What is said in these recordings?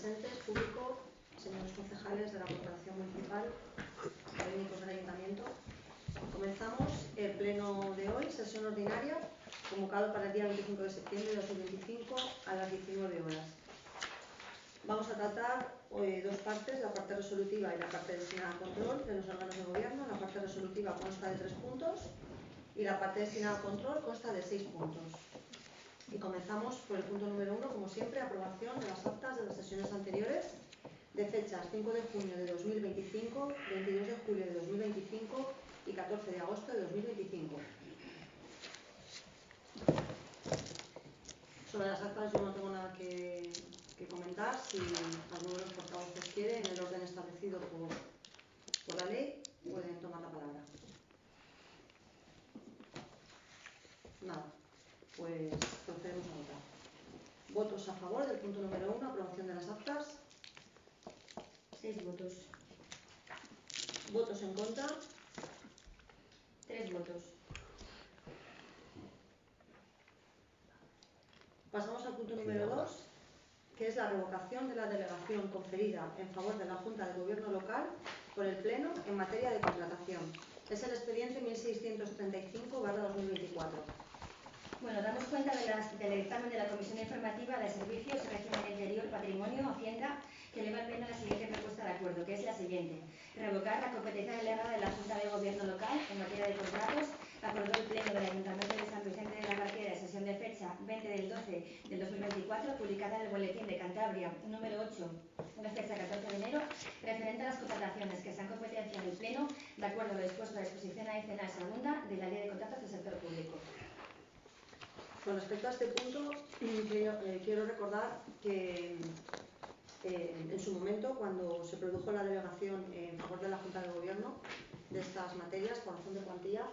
presentes, público, señores concejales de la Corporación Municipal, técnicos del Ayuntamiento. Comenzamos el pleno de hoy, sesión ordinaria, convocado para el día 25 de septiembre de 2025 a las 19 horas. Vamos a tratar hoy dos partes, la parte resolutiva y la parte destinada a control de los órganos de gobierno. La parte resolutiva consta de 3 puntos y la parte destinada a control consta de 6 puntos. Y comenzamos por el punto número 1, como siempre, aprobación de las actas de las sesiones anteriores de fechas 5 de junio de 2025, 22 de julio de 2025 y 14 de agosto de 2025. Sobre las actas yo no tengo nada que comentar. Si alguno de los portavoces quiere, en el orden establecido por la ley, pueden tomar la palabra. Nada. Pues procedemos a votar. ¿Votos a favor del punto número 1, aprobación de las actas? 6 votos. ¿Votos en contra? 3 votos. Pasamos al punto número 2, que es la revocación de la delegación conferida en favor de la Junta de Gobierno local por el Pleno en materia de contratación. Es el expediente 1635/2024. Bueno, damos cuenta del dictamen de la Comisión Informativa de Servicios, Régimen Interior, Patrimonio, Hacienda, que eleva al Pleno la siguiente propuesta de acuerdo, que es la siguiente: revocar la competencia delegada de la Junta de Gobierno local en materia de contratos. Acordó el Pleno del Ayuntamiento de San Vicente de la Barquera, de sesión de fecha 20 del 12 del 2024, publicada en el Boletín de Cantabria número 8, de fecha 14 de enero, referente a las contrataciones que sean competencia del Pleno, de acuerdo a lo dispuesto a la disposición adicional segunda de la Ley de Contratos del Sector Público. Con respecto a este punto, quiero recordar que en su momento, cuando se produjo la delegación en favor de la Junta de Gobierno de estas materias por razón de cuantía,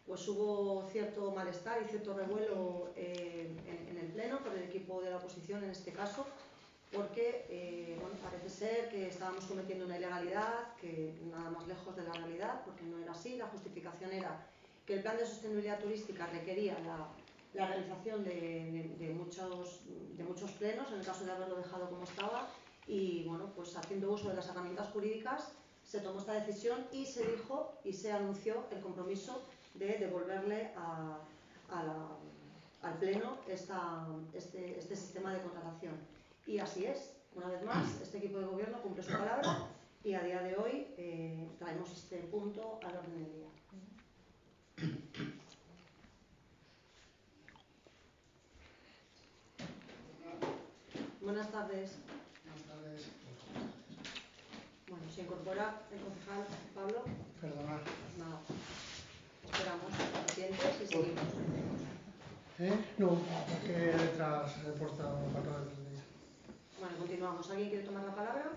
pues hubo cierto malestar y cierto revuelo en el Pleno por el equipo de la oposición en este caso, porque bueno, parece ser que estábamos cometiendo una ilegalidad, que nada más lejos de la realidad, porque no era así. La justificación era que el plan de sostenibilidad turística requería la realización de muchos plenos, en el caso de haberlo dejado como estaba, y bueno, pues haciendo uso de las herramientas jurídicas se tomó esta decisión y se dijo y se anunció el compromiso de devolverle al Pleno este sistema de contratación. Y así es, una vez más, este equipo de gobierno cumple su palabra y a día de hoy traemos este punto al orden del día. Buenas tardes. Buenas tardes. Bueno, se incorpora el concejal Pablo. Perdonad. Pues nada, esperamos pacientes y seguimos. No, porque detrás reporta un patrón del día. Bueno, continuamos. ¿Alguien quiere tomar la palabra?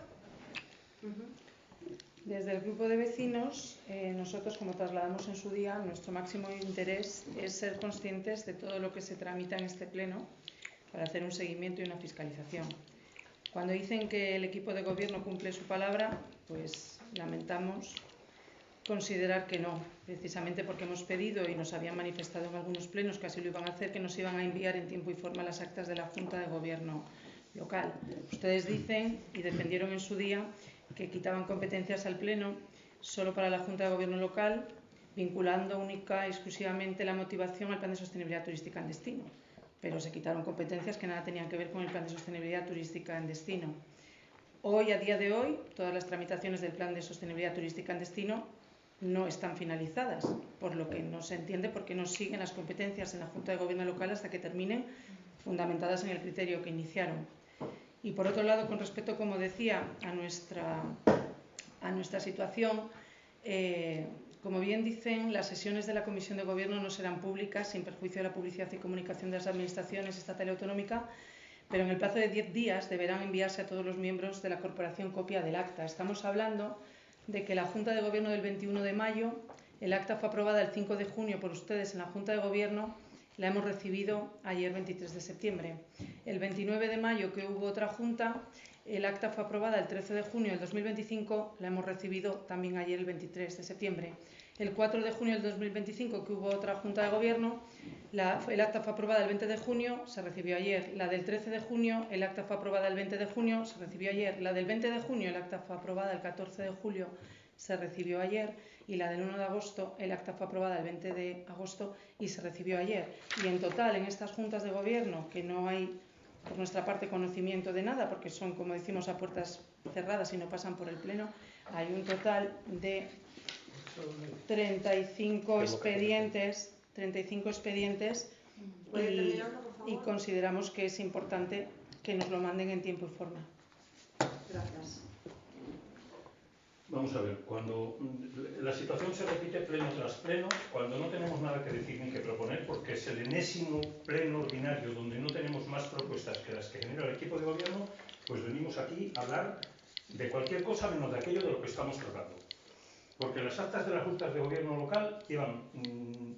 Desde el grupo de vecinos, nosotros, como trasladamos en su día, nuestro máximo interés es ser conscientes de todo lo que se tramita en este pleno para hacer un seguimiento y una fiscalización. Cuando dicen que el equipo de gobierno cumple su palabra, pues lamentamos considerar que no, precisamente porque hemos pedido y nos habían manifestado en algunos plenos que así lo iban a hacer, que nos iban a enviar en tiempo y forma las actas de la Junta de Gobierno local. Ustedes dicen y defendieron en su día que quitaban competencias al Pleno solo para la Junta de Gobierno local, vinculando única y exclusivamente la motivación al plan de sostenibilidad turística en destino. Pero se quitaron competencias que nada tenían que ver con el plan de sostenibilidad turística en destino. Hoy, a día de hoy, todas las tramitaciones del plan de sostenibilidad turística en destino no están finalizadas, por lo que no se entiende por qué no siguen las competencias en la Junta de Gobierno local hasta que terminen, fundamentadas en el criterio que iniciaron. Y por otro lado, con respecto, como decía, a nuestra situación, como bien dicen, las sesiones de la Comisión de Gobierno no serán públicas, sin perjuicio de la publicidad y comunicación de las administraciones estatal y autonómica, pero en el plazo de 10 días deberán enviarse a todos los miembros de la corporación copia del acta. Estamos hablando de que la Junta de Gobierno del 21 de mayo, el acta fue aprobada el 5 de junio por ustedes en la Junta de Gobierno, la hemos recibido ayer 23 de septiembre. El 29 de mayo, que hubo otra junta, el acta fue aprobada el 13 de junio del 2025, la hemos recibido también ayer el 23 de septiembre. el 4 de junio del 2025, que hubo otra Junta de Gobierno, el acta fue aprobada el 20 de junio, se recibió ayer. La del 13 de junio, el acta fue aprobada el 20 de junio, se recibió ayer. La del 20 de junio, el acta fue aprobada el 14 de julio, se recibió ayer. Y la del 1 de agosto, el acta fue aprobada el 20 de agosto y se recibió ayer. Y en total, en estas juntas de gobierno, que no hay por nuestra parte conocimiento de nada, porque son, como decimos, a puertas cerradas y no pasan por el pleno, hay un total de 35 expedientes y consideramos que es importante que nos lo manden en tiempo y forma. Gracias. Vamos a ver, cuando la situación se repite pleno tras pleno, cuando no tenemos nada que decir ni que proponer, porque es el enésimo pleno ordinario donde no tenemos más propuestas que las que genera el equipo de gobierno, pues venimos aquí a hablar de cualquier cosa menos de aquello de lo que estamos tratando. Porque las actas de las juntas de gobierno local llevan,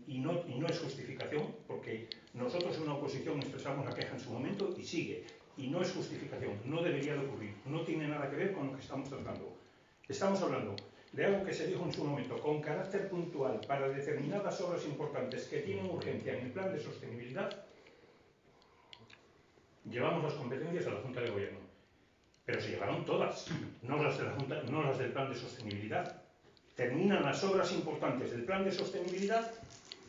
y no es justificación, porque nosotros en una oposición expresamos la queja en su momento y sigue, y no es justificación, no debería de ocurrir, no tiene nada que ver con lo que estamos tratando. Estamos hablando de algo que se dijo en su momento con carácter puntual para determinadas obras importantes que tienen urgencia en el plan de sostenibilidad. Llevamos las competencias a la Junta de Gobierno, pero se llevaron todas, no las de la Junta, no las del plan de sostenibilidad. Terminan las obras importantes del plan de sostenibilidad,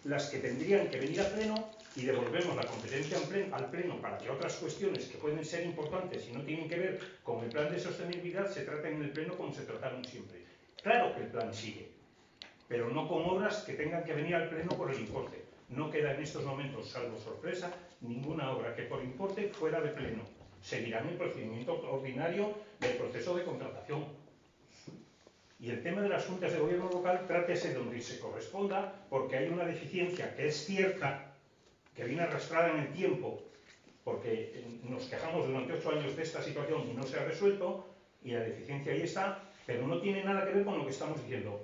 las que tendrían que venir a pleno, y devolvemos la competencia al pleno para que otras cuestiones que pueden ser importantes y no tienen que ver con el plan de sostenibilidad se traten en el pleno como se trataron siempre. Claro que el plan sigue, pero no con obras que tengan que venir al pleno por el importe. No queda en estos momentos, salvo sorpresa, ninguna obra que por importe fuera de pleno. Seguirán el procedimiento ordinario del proceso de contratación. Y el tema de las juntas de gobierno local, trátese donde se corresponda, porque hay una deficiencia que es cierta, que viene arrastrada en el tiempo, porque nos quejamos durante 8 años de esta situación y no se ha resuelto, y la deficiencia ahí está, pero no tiene nada que ver con lo que estamos diciendo.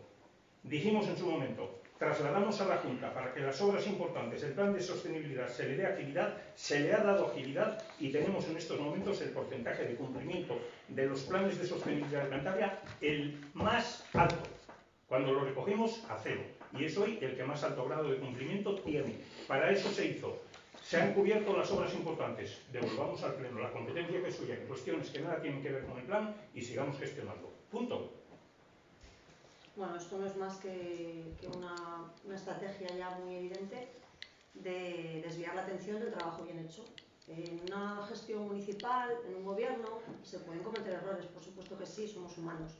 Dijimos en su momento, trasladamos a la Junta para que las obras importantes del plan de sostenibilidad se le dé agilidad, se le ha dado agilidad y tenemos en estos momentos el porcentaje de cumplimiento de los planes de sostenibilidad de Cantabria el más alto. Cuando lo recogimos a 0. Y es hoy el que más alto grado de cumplimiento tiene. Para eso se hizo. Se han cubierto las obras importantes. Devolvamos al pleno la competencia que es suya en cuestiones que nada tienen que ver con el plan y sigamos gestionando. Punto. Bueno, esto no es más que una estrategia ya muy evidente de desviar la atención del trabajo bien hecho. En una gestión municipal, en un gobierno, se pueden cometer errores, por supuesto que sí, somos humanos.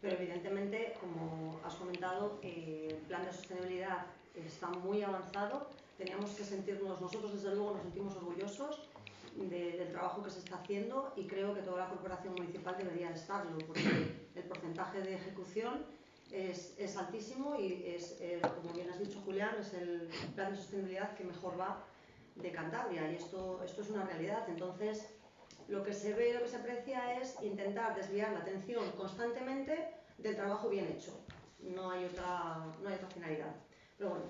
Pero evidentemente, como has comentado, el plan de sostenibilidad está muy avanzado. Teníamos que sentirnos, nosotros desde luego nos sentimos orgullosos del trabajo que se está haciendo y creo que toda la corporación municipal debería de estarlo, porque el porcentaje de ejecución es altísimo y es, como bien has dicho Julián, es el plan de sostenibilidad que mejor va de Cantabria y esto es una realidad. Entonces, lo que se ve, lo que se aprecia es intentar desviar la atención constantemente del trabajo bien hecho. No hay otra finalidad. Pero bueno,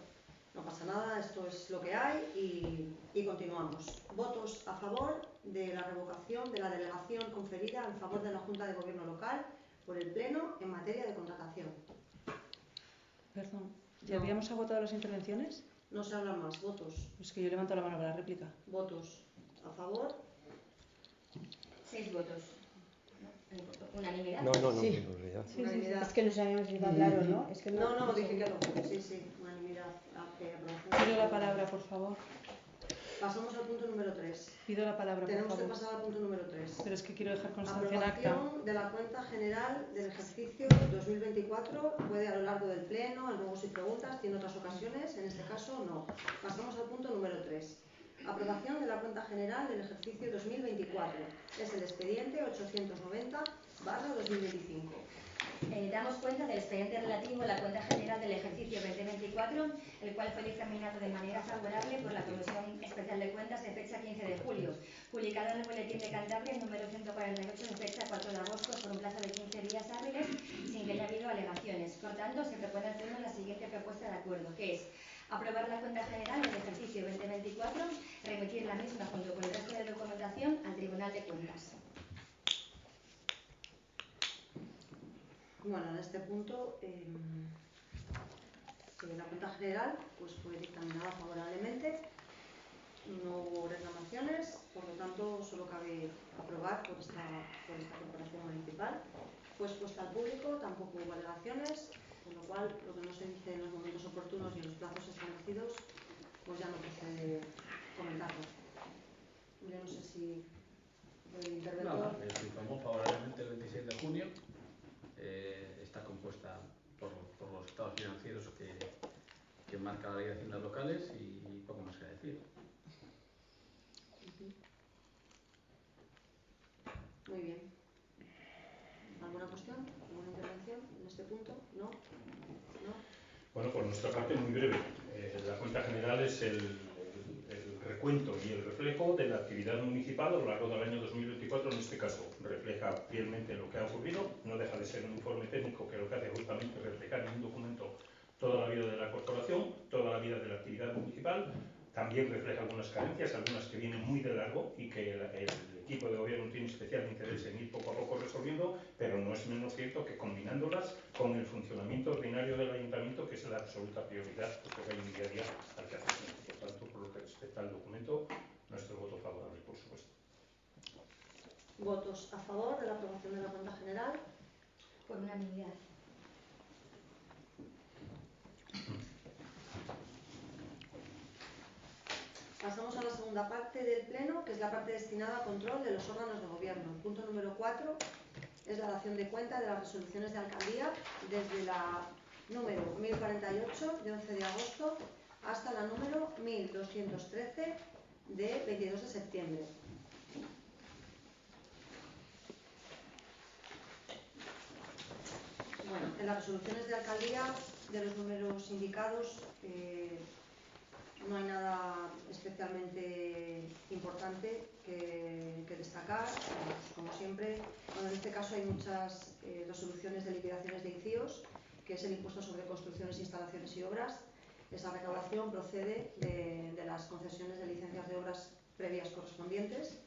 no pasa nada, esto es lo que hay y continuamos. Votos a favor de la revocación de la delegación conferida en favor de la Junta de Gobierno Local por el Pleno en materia de contratación. Perdón, ¿ya habíamos agotado las intervenciones? No se habla más. Votos. Es que yo levanto la mano para la réplica. Votos a favor. 6 votos. ¿Unanimidad? No, Sí. unanimidad. Unanimidad. Es que no sabíamos si iba claro, ¿no? Es que No, dije que no. Sí, unanimidad. Pido la palabra, por favor. Pasamos al punto número 3. Pido la palabra, por Tenemos favor. que pasar al punto número 3. Pero es que quiero dejar constancia en acta. Aprobación de la cuenta general del ejercicio 2024. Puede a lo largo del pleno, luego si preguntas, tiene otras ocasiones, en este caso no. Pasamos al punto número 3. Aprobación de la cuenta general del ejercicio 2024. Es el expediente 890/2025. Damos cuenta del expediente relativo a la cuenta general del ejercicio 2024, el cual fue dictaminado de manera favorable por la Comisión Especial de Cuentas de fecha 15 de julio, publicado en el Boletín de Cantabria número 148 de fecha 4 de agosto por un plazo de 15 días hábiles sin que haya habido alegaciones. Por tanto, se propone al Pleno la siguiente propuesta de acuerdo, que es aprobar la cuenta general del ejercicio 2024, remitir la misma junto con el resto de documentación al Tribunal de Cuentas. Bueno, en este punto La Junta General pues, fue dictaminada favorablemente, no hubo reclamaciones, por lo tanto solo cabe aprobar por esta corporación municipal. Fue expuesta al público, tampoco hubo alegaciones, con lo cual lo que no se dice en los momentos oportunos y en los plazos establecidos, pues ya no procede comentarlo. Yo no sé si el interventor... Nada, se informó favorablemente el 26 de junio. Está compuesta por los estados financieros que marca la ley de haciendas locales y poco más que decir. Muy bien. ¿Alguna cuestión? ¿Alguna intervención en este punto? ¿No? ¿No? Bueno, por nuestra parte, muy breve. La cuenta general es el recuento y el reflejo de la actividad municipal a lo largo del año 2024. En este caso, refleja fielmente lo que ha ocurrido. No deja de ser un informe técnico que lo que hace justamente es reflejar en un documento toda la vida de la corporación, toda la vida de la actividad municipal. También refleja algunas carencias, algunas que vienen muy de largo y que el equipo de gobierno tiene especial interés en ir poco a poco resolviendo, pero no es menos cierto que combinándolas con el funcionamiento ordinario del ayuntamiento, que es la absoluta prioridad, porque hay un día a día al que hacer. Por tanto, por lo que respecta al documento, nuestro voto favorable, por supuesto. ¿Votos a favor de la aprobación de la cuenta general? Por unanimidad. Pasamos a la segunda parte del Pleno, que es la parte destinada a control de los órganos de gobierno. El punto número 4 es la dación de cuenta de las resoluciones de alcaldía desde la número 1048 de 11 de agosto hasta la número 1213 de 22 de septiembre. Bueno, en las resoluciones de alcaldía de los números indicados no hay nada especialmente importante que destacar, pues, como siempre. Bueno, en este caso hay muchas resoluciones de liquidaciones de ICIOs, que es el impuesto sobre construcciones, instalaciones y obras. Esa recaudación procede de las concesiones de licencias de obras previas correspondientes.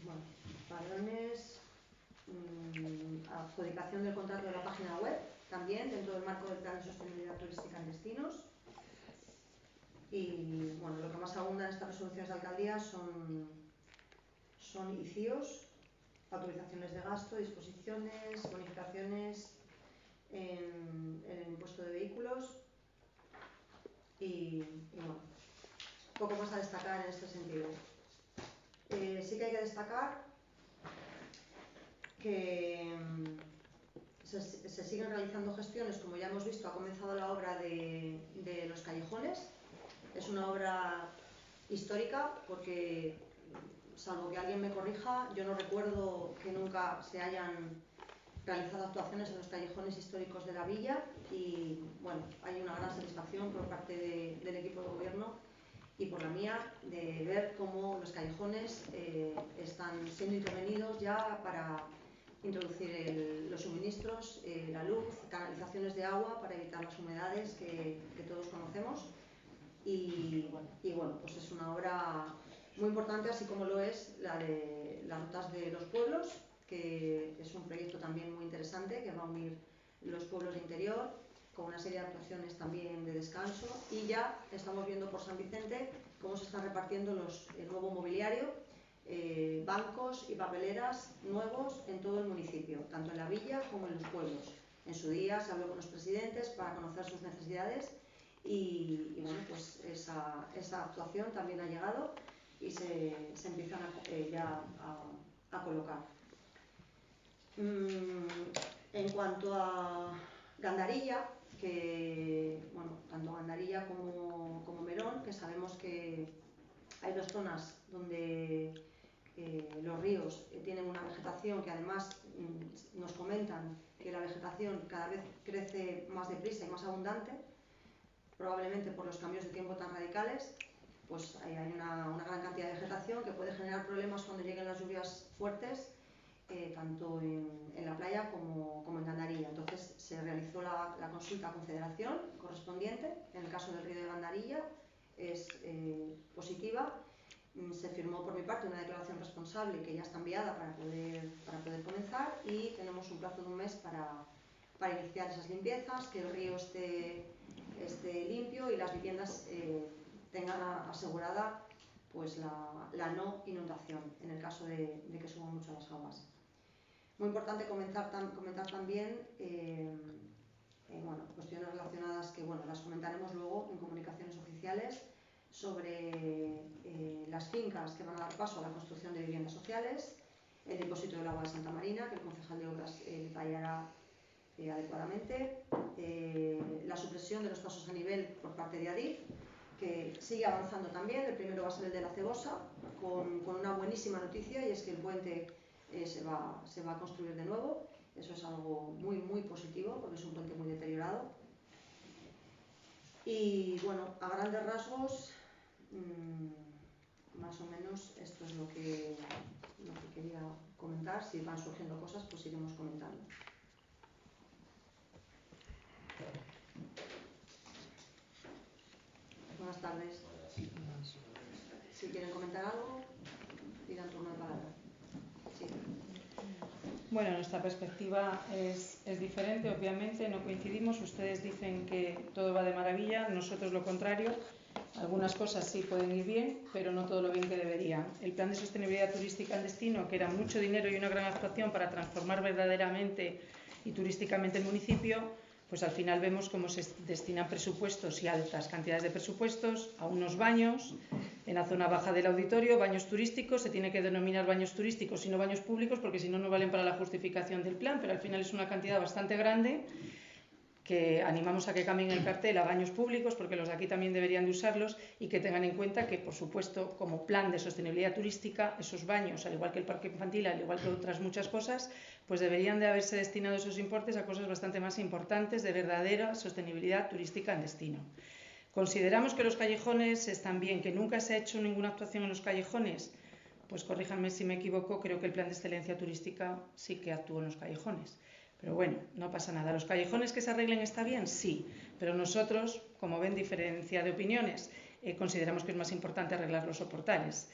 Bueno, padrones, adjudicación del contrato de la página web, también dentro del marco del Plan de Sostenibilidad Turística en Destinos. Y bueno, lo que más abunda en estas resoluciones de alcaldía son ICIOs, autorizaciones de gasto, disposiciones, bonificaciones en el impuesto de vehículos y bueno, poco más a destacar en este sentido. Sí que hay que destacar que se siguen realizando gestiones, como ya hemos visto, ha comenzado la obra de los callejones. Es una obra histórica porque, salvo que alguien me corrija, yo no recuerdo que nunca se hayan realizado actuaciones en los callejones históricos de la villa y bueno, hay una gran satisfacción por parte del equipo de gobierno y por la mía de ver cómo los callejones están siendo intervenidos ya para introducir los suministros, la luz, canalizaciones de agua para evitar las humedades que todos conocemos y bueno, pues es una obra muy importante, así como lo es la de las rutas de los pueblos, que es un proyecto también muy interesante que va a unir los pueblos de interior con una serie de actuaciones también de descanso, y ya estamos viendo por San Vicente cómo se están repartiendo el nuevo mobiliario, bancos y papeleras nuevos en todo el municipio, tanto en la villa como en los pueblos. En su día se habló con los presidentes para conocer sus necesidades y bueno, pues esa actuación también ha llegado y se empiezan ya a colocar. En cuanto a Gandarilla, que bueno, tanto Gandarilla como Merón, que sabemos que hay dos zonas donde los ríos tienen una vegetación que además nos comentan que la vegetación cada vez crece más deprisa y más abundante, probablemente por los cambios de tiempo tan radicales. Pues hay una gran cantidad de vegetación que puede generar problemas cuando lleguen las lluvias fuertes, tanto en la playa como en Gandarilla. Entonces se realizó la consulta a Confederación correspondiente. En el caso del río de Gandarilla es positiva. Se firmó por mi parte una declaración responsable que ya está enviada para poder comenzar, y tenemos un plazo de un mes para para iniciar esas limpiezas, que el río esté limpio y las viviendas tengan asegurada pues la no inundación en el caso de que suban mucho las aguas. Muy importante comentar también cuestiones relacionadas que las comentaremos luego en comunicaciones oficiales sobre las fincas que van a dar paso a la construcción de viviendas sociales, el depósito del agua de Santa Marina, que el concejal de obras detallará adecuadamente, la supresión de los pasos a nivel por parte de Adif, que sigue avanzando también. El primero va a ser el de la Cebosa, con una buenísima noticia, y es que el puente se va a construir de nuevo. Eso es algo muy, muy positivo, porque es un puente muy deteriorado. Y bueno, a grandes rasgos, más o menos esto es lo que quería comentar. Si van surgiendo cosas, pues iremos comentando. Buenas tardes. Si quieren comentar algo, pidan turno de palabra. Sí. Bueno, nuestra perspectiva es diferente, obviamente, no coincidimos. Ustedes dicen que todo va de maravilla, nosotros lo contrario. Algunas cosas sí pueden ir bien, pero no todo lo bien que deberían. El plan de sostenibilidad turística en destino, que era mucho dinero y una gran actuación para transformar verdaderamente y turísticamente el municipio, pues al final vemos cómo se destinan presupuestos y altas cantidades de presupuestos a unos baños en la zona baja del auditorio, baños turísticos. Se tiene que denominar baños turísticos y no baños públicos, porque si no, no valen para la justificación del plan, pero al final es una cantidad bastante grande, que animamos a que cambien el cartel a baños públicos, porque los de aquí también deberían de usarlos, y que tengan en cuenta que, por supuesto, como plan de sostenibilidad turística, esos baños, al igual que el parque infantil, al igual que otras muchas cosas, pues deberían de haberse destinado esos importes a cosas bastante más importantes de verdadera sostenibilidad turística en destino. ¿Consideramos que los callejones están bien, que nunca se ha hecho ninguna actuación en los callejones? Pues corríjanme si me equivoco, creo que el plan de excelencia turística sí que actuó en los callejones. Pero bueno, no pasa nada. ¿Los callejones que se arreglen está bien? Sí. Pero nosotros, como ven, diferencia de opiniones, consideramos que es más importante arreglar los soportales.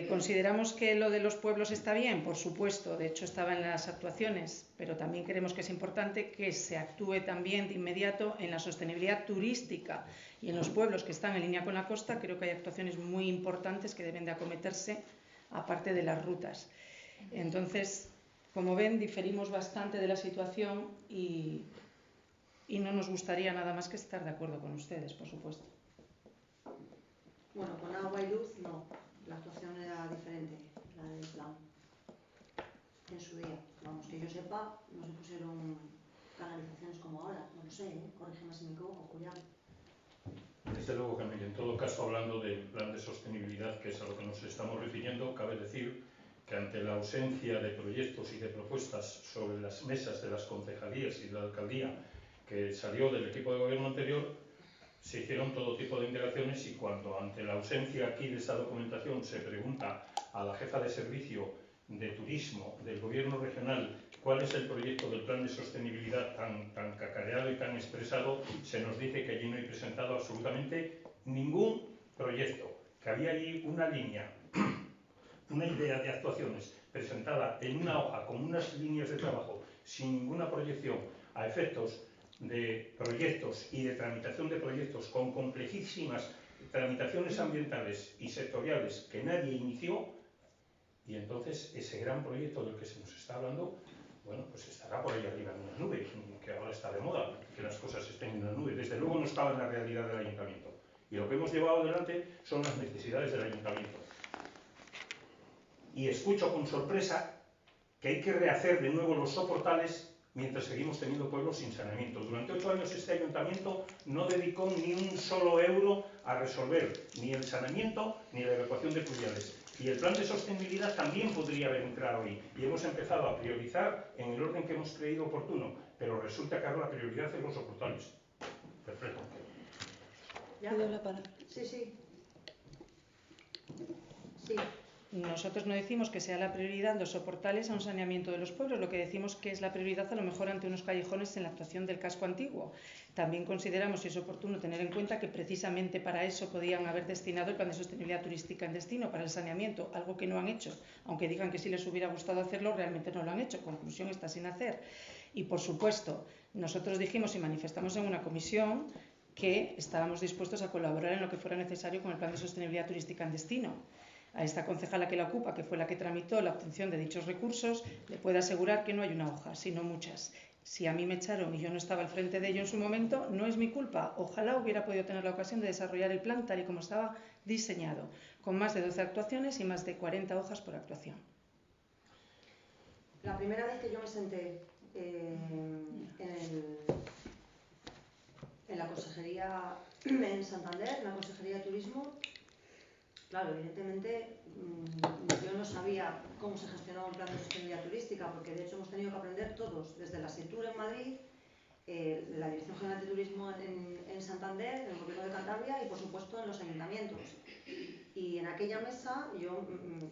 ¿Consideramos que lo de los pueblos está bien? Por supuesto, de hecho estaba en las actuaciones, pero también creemos que es importante que se actúe también de inmediato en la sostenibilidad turística y en los pueblos que están en línea con la costa. Creo que hay actuaciones muy importantes que deben de acometerse, aparte de las rutas. Entonces, como ven, diferimos bastante de la situación y no nos gustaría nada más que estar de acuerdo con ustedes, por supuesto. Bueno, con agua y luz no. La actuación era diferente, la del plan. En su día, vamos, que yo sepa, no se pusieron canalizaciones como ahora. No lo sé, corrígeme si me equivoco, Julián. Desde luego que no. Y en todo caso, hablando del plan de sostenibilidad, que es a lo que nos estamos refiriendo, cabe decir que ante la ausencia de proyectos y de propuestas sobre las mesas de las concejalías y de la alcaldía que salió del equipo de gobierno anterior, se hicieron todo tipo de indagaciones, y cuando ante la ausencia aquí de esta documentación se pregunta a la jefa de servicio de turismo del gobierno regional cuál es el proyecto del plan de sostenibilidad tan cacareado y tan expresado, se nos dice que allí no hay presentado absolutamente ningún proyecto, que había allí una línea, una idea de actuaciones presentada en una hoja con unas líneas de trabajo sin ninguna proyección a efectos de proyectos y de tramitación de proyectos con complejísimas tramitaciones ambientales y sectoriales que nadie inició. Y entonces ese gran proyecto del que se nos está hablando, bueno, pues estará por ahí arriba en una nube, que ahora está de moda, que las cosas estén en una nube. Desde luego no estaba en la realidad del ayuntamiento. Y lo que hemos llevado adelante son las necesidades del ayuntamiento. Y escucho con sorpresa que hay que rehacer de nuevo los soportales mientras seguimos teniendo pueblos sin saneamiento. Durante 8 años este ayuntamiento no dedicó ni un solo euro a resolver ni el saneamiento ni la evacuación de fluviales. Y el plan de sostenibilidad también podría haber entrado ahí. Y hemos empezado a priorizar en el orden que hemos creído oportuno. Pero resulta que ahora la prioridad es los soportales. Perfecto. ¿Ya? ¿Pido la palabra? Sí, sí. Sí. Nosotros no decimos que sea la prioridad los soportales a un saneamiento de los pueblos, lo que decimos que es la prioridad a lo mejor ante unos callejones en la actuación del casco antiguo. También consideramos, y es oportuno tener en cuenta, que precisamente para eso podían haber destinado el plan de sostenibilidad turística en destino, para el saneamiento, algo que no han hecho. Aunque digan que sí les hubiera gustado hacerlo, realmente no lo han hecho. Conclusión, está sin hacer. Y, por supuesto, nosotros dijimos y manifestamos en una comisión que estábamos dispuestos a colaborar en lo que fuera necesario con el Plan de Sostenibilidad Turística en Destino. A esta concejala que la ocupa, que fue la que tramitó la obtención de dichos recursos, le puedo asegurar que no hay una hoja, sino muchas. Si a mí me echaron y yo no estaba al frente de ello en su momento, no es mi culpa. Ojalá hubiera podido tener la ocasión de desarrollar el plan tal y como estaba diseñado, con más de 12 actuaciones y más de 40 hojas por actuación. La primera vez que yo me senté en la consejería en Santander, en la consejería de turismo, claro, evidentemente yo no sabía cómo se gestionaba un plan de sostenibilidad turística, porque de hecho hemos tenido que aprender todos, desde la SETUR en Madrid, la Dirección General de Turismo en Santander, en el Gobierno de Cantabria y por supuesto en los ayuntamientos. Y en aquella mesa yo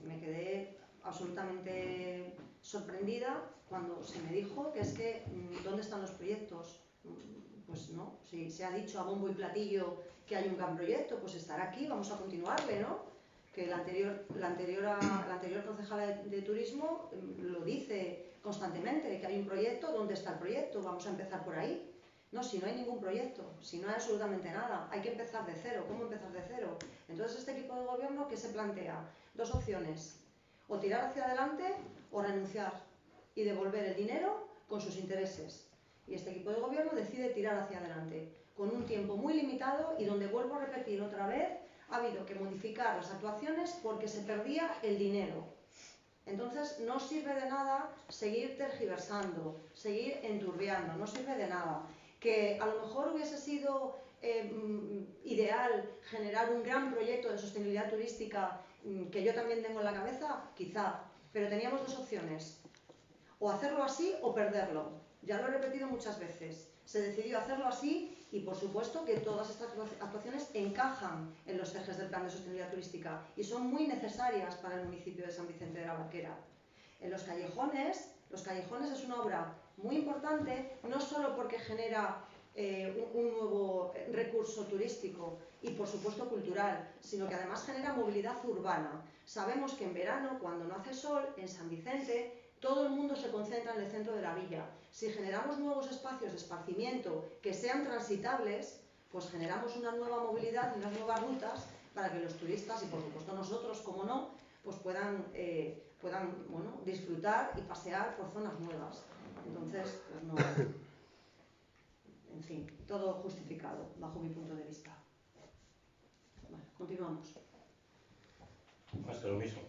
me quedé absolutamente sorprendida cuando se me dijo que es que ¿dónde están los proyectos? Pues no, si se ha dicho a bombo y platillo que hay un gran proyecto, pues estará aquí, vamos a continuarle, ¿no? Que la anterior concejala de turismo lo dice constantemente, que hay un proyecto, ¿dónde está el proyecto? Vamos a empezar por ahí. No, si no hay ningún proyecto, si no hay absolutamente nada, hay que empezar de cero. ¿Cómo empezar de cero? Entonces este equipo de gobierno, ¿qué se plantea? Dos opciones, o tirar hacia adelante o renunciar y devolver el dinero con sus intereses. Y este equipo de gobierno decide tirar hacia adelante, con un tiempo muy limitado y donde, vuelvo a repetir otra vez, ha habido que modificar las actuaciones porque se perdía el dinero. Entonces no sirve de nada seguir tergiversando, seguir enturbiando, no sirve de nada. Que a lo mejor hubiese sido ideal generar un gran proyecto de sostenibilidad turística que yo también tengo en la cabeza, quizá, pero teníamos dos opciones, o hacerlo así o perderlo. Ya lo he repetido muchas veces, se decidió hacerlo así y por supuesto que todas estas actuaciones encajan en los ejes del Plan de Sostenibilidad Turística y son muy necesarias para el municipio de San Vicente de la Barquera. En los callejones es una obra muy importante, no solo porque genera un nuevo recurso turístico y por supuesto cultural, sino que además genera movilidad urbana. Sabemos que en verano, cuando no hace sol, en San Vicente, todo el mundo se concentra en el centro de la villa. Si generamos nuevos espacios de esparcimiento que sean transitables, pues generamos una nueva movilidad y unas nuevas rutas para que los turistas y por supuesto nosotros, como no, pues puedan bueno, disfrutar y pasear por zonas nuevas. Entonces, pues no, en fin, todo justificado bajo mi punto de vista. Vale, continuamos. Hasta lo mismo.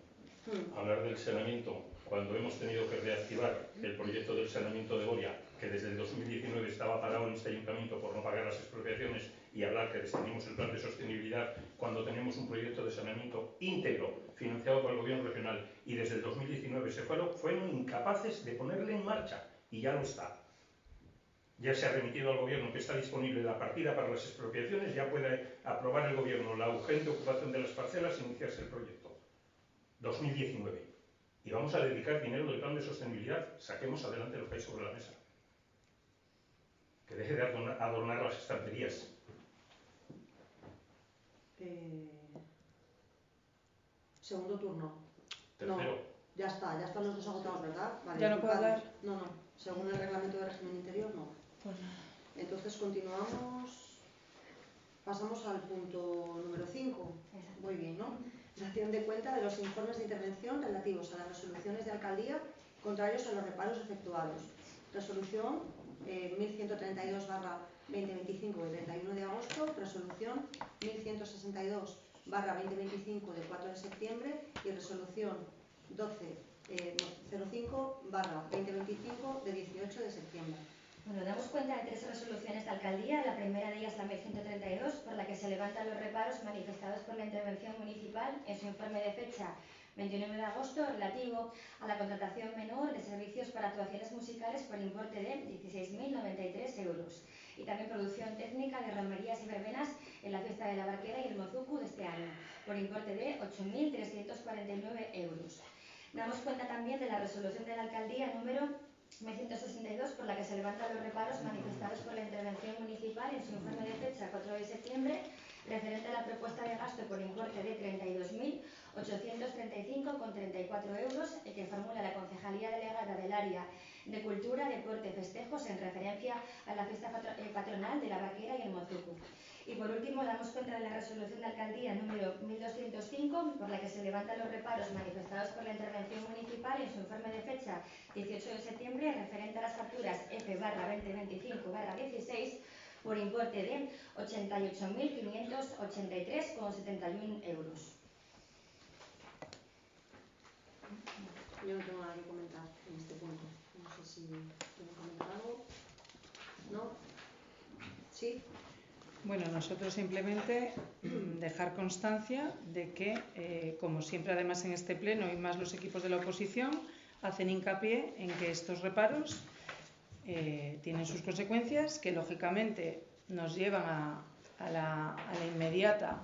Hablar del saneamiento cuando hemos tenido que reactivar el proyecto del saneamiento de Boria, que desde el 2019 estaba parado en este ayuntamiento por no pagar las expropiaciones, y hablar que destinimos el plan de sostenibilidad cuando tenemos un proyecto de saneamiento íntegro financiado por el gobierno regional y desde el 2019 fueron incapaces de ponerle en marcha y ya lo está. Ya se ha remitido al gobierno que está disponible la partida para las expropiaciones, ya puede aprobar el gobierno la urgente ocupación de las parcelas e iniciarse el proyecto. 2019. Y vamos a dedicar dinero del plan de sostenibilidad, saquemos adelante lo que hay sobre la mesa. Que deje de adornar las estanterías. Segundo turno. Tercero. No, ya están los dos agotados, ¿verdad? Vale, ¿Ya no puedo hablar? No. Según el reglamento de régimen interior, no. Pues nada. Entonces continuamos. Pasamos al punto número 5. Muy bien, ¿no? Dación de cuenta de los informes de intervención relativos a las resoluciones de alcaldía contrarios a los reparos efectuados. Resolución 1132/2025 de 31 de agosto, resolución 1162/2025 de 4 de septiembre y resolución 1205/2025 de 18 de septiembre. Bueno, damos cuenta de tres resoluciones de alcaldía. La primera de ellas, la 1132, por la que se levantan los reparos manifestados por la intervención municipal en su informe de fecha 29 de agosto relativo a la contratación menor de servicios para actuaciones musicales por importe de 16.093 euros y también producción técnica de romerías y verbenas en la fiesta de la Barquera y el Mozuku de este año por importe de 8.349 euros. Damos cuenta también de la resolución de la alcaldía número 1162, por la que se levantan los reparos manifestados por la intervención municipal en su informe de fecha 4 de septiembre referente a la propuesta de gasto por importe de 32.835,34 euros que formula la Concejalía Delegada del Área de cultura, deporte, festejos en referencia a la fiesta patronal de la Barquera y el Mozuku. Y por último, damos cuenta de la resolución de alcaldía número 1205, por la que se levantan los reparos manifestados por la intervención municipal en su informe de fecha 18 de septiembre referente a las facturas F/2025/16 por importe de 88.583,71 euros. Yo no tengo nada que comentar en este punto. No sé si quieren comentar algo. ¿No? ¿Sí? Bueno, nosotros simplemente dejar constancia de que, como siempre además en este pleno y más los equipos de la oposición, hacen hincapié en que estos reparos tienen sus consecuencias, que lógicamente nos llevan a la inmediata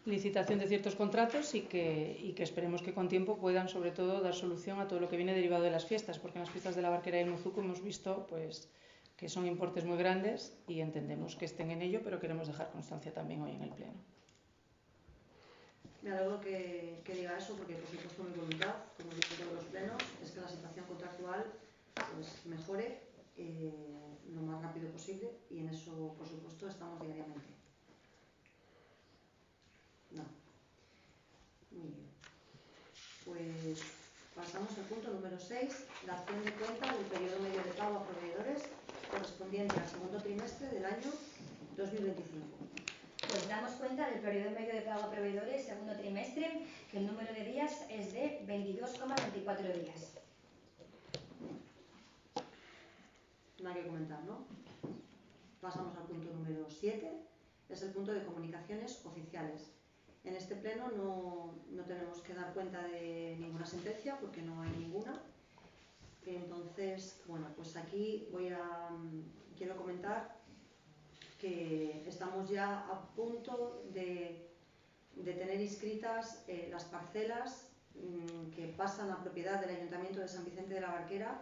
licitación de ciertos contratos y que esperemos que con tiempo puedan sobre todo dar solución a todo lo que viene derivado de las fiestas, porque en las fiestas de la Barquera y el Mozuku hemos visto pues que son importes muy grandes y entendemos que estén en ello, pero queremos dejar constancia también hoy en el pleno. Me alegro que diga eso, porque por supuesto mi voluntad, como digo en todos los plenos, es que la situación contractual pues, mejore lo más rápido posible y en eso por supuesto estamos diariamente. No. Muy bien. Pues pasamos al punto número 6, la acción de cuenta del periodo medio de pago a proveedores correspondiente al segundo trimestre del año 2025. Pues damos cuenta del periodo medio de pago a proveedores segundo trimestre, que el número de días es de 22,24 días. Nada que comentar, ¿no? Pasamos al punto número 7, es el punto de comunicaciones oficiales. En este pleno no tenemos que dar cuenta de ninguna sentencia porque no hay ninguna. Entonces, bueno, pues aquí quiero comentar que estamos ya a punto de tener inscritas las parcelas que pasan a propiedad del Ayuntamiento de San Vicente de la Barquera,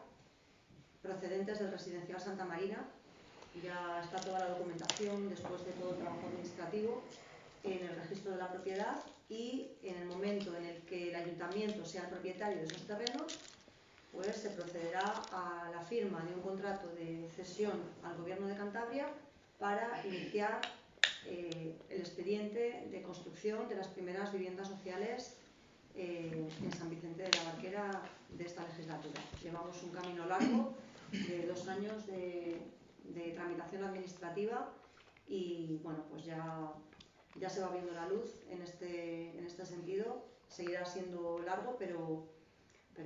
procedentes del Residencial Santa Marina. Ya está toda la documentación después de todo el trabajo administrativo en el registro de la propiedad y en el momento en el que el Ayuntamiento sea el propietario de esos terrenos, pues se procederá a la firma de un contrato de cesión al Gobierno de Cantabria para iniciar el expediente de construcción de las primeras viviendas sociales en San Vicente de la Barquera de esta legislatura. Llevamos un camino largo de 2 años de tramitación administrativa y bueno, pues ya se va viendo la luz en este sentido. Seguirá siendo largo, pero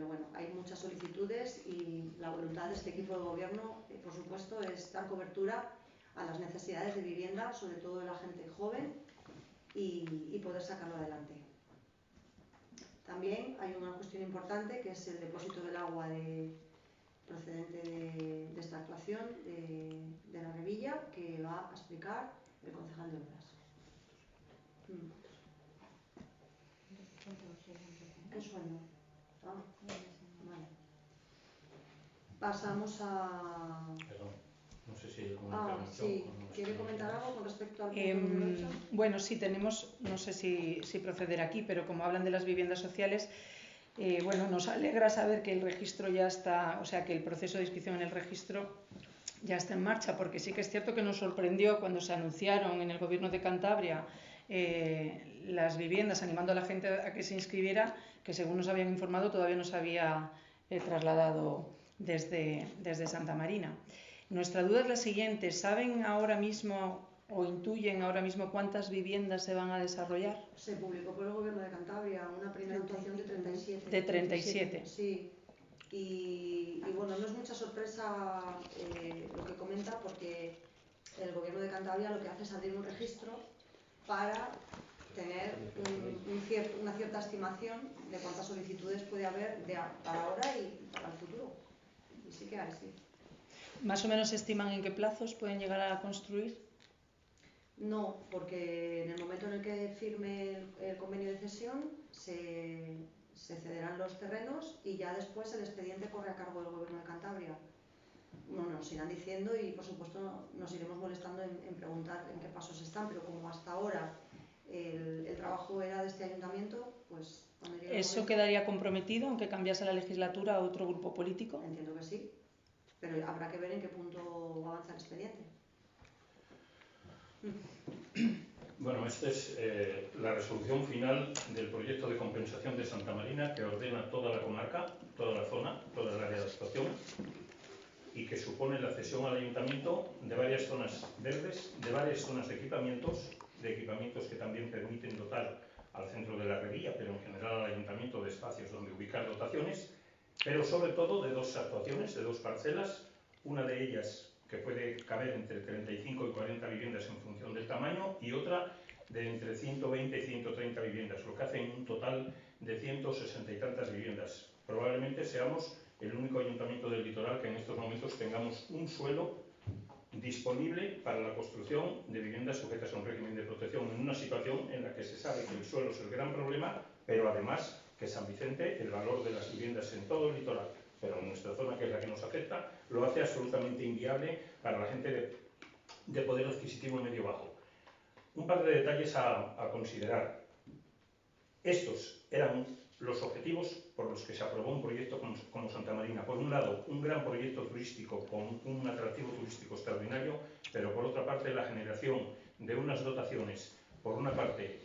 bueno, hay muchas solicitudes y la voluntad de este equipo de gobierno, por supuesto, es dar cobertura a las necesidades de vivienda, sobre todo de la gente joven, y poder sacarlo adelante. También hay una cuestión importante que es el depósito del agua procedente de esta actuación de la Revilla, que va a explicar el concejal de Obras. ¿Qué sueño? Ah, vale. Pasamos a... Perdón, no sé si hay alguna intervención. Sí. ¿Quiere comentar algo con respecto al punto número 8? Bueno, sí, tenemos, no sé si proceder aquí, pero como hablan de las viviendas sociales, bueno, nos alegra saber que el registro ya está, o sea, que el proceso de inscripción en el registro ya está en marcha, porque sí que es cierto que nos sorprendió cuando se anunciaron en el Gobierno de Cantabria las viviendas, animando a la gente a que se inscribiera, que según nos habían informado todavía no se había trasladado desde Santa Marina. Nuestra duda es la siguiente: ¿saben ahora mismo o intuyen ahora mismo cuántas viviendas se van a desarrollar? Se publicó por el Gobierno de Cantabria una primera actuación de 37. De 37. Sí. Y bueno, no es mucha sorpresa lo que comenta, porque el Gobierno de Cantabria lo que hace es abrir un registro para tener una cierta estimación de cuántas solicitudes puede haber para ahora y para el futuro. Y sí que hay, sí. ¿Más o menos estiman en qué plazos pueden llegar a construir? No, porque en el momento en el que firme el convenio de cesión se cederán los terrenos y ya después el expediente corre a cargo del Gobierno de Cantabria. Bueno, nos irán diciendo y por supuesto nos iremos molestando en preguntar en qué pasos están, pero como hasta ahora el trabajo era de este ayuntamiento, pues cuando llegue el ¿Eso momento, quedaría comprometido aunque cambiase la legislatura a otro grupo político? entiendo que sí. pero habrá que ver en qué punto avanza el expediente. Bueno, esta es la resolución final del proyecto de compensación de Santa Marina, que ordena toda la comarca, toda la zona, toda el área de actuación, y que supone la cesión al ayuntamiento de varias zonas verdes, de varias zonas de equipamientos que también permiten dotar al centro de la Revilla, pero en general al ayuntamiento, de espacios donde ubicar dotaciones, pero sobre todo de dos actuaciones, de dos parcelas, una de ellas que puede caber entre 35 y 40 viviendas en función del tamaño, y otra de entre 120 y 130 viviendas, lo que hace un total de 160 y tantas viviendas. Probablemente seamos el único ayuntamiento del litoral que en estos momentos tengamos un suelo disponible para la construcción de viviendas sujetas a un régimen de protección, en una situación en la que se sabe que el suelo es el gran problema, pero además que San Vicente, el valor de las viviendas en todo el litoral, pero en nuestra zona, que es la que nos afecta, lo hace absolutamente inviable para la gente de poder adquisitivo medio bajo. Un par de detalles a considerar. Estos eran los objetivos por los que se aprobó un proyecto como Santa Marina. Por un lado, un gran proyecto turístico con un atractivo turístico extraordinario, pero por otra parte la generación de unas dotaciones, por una parte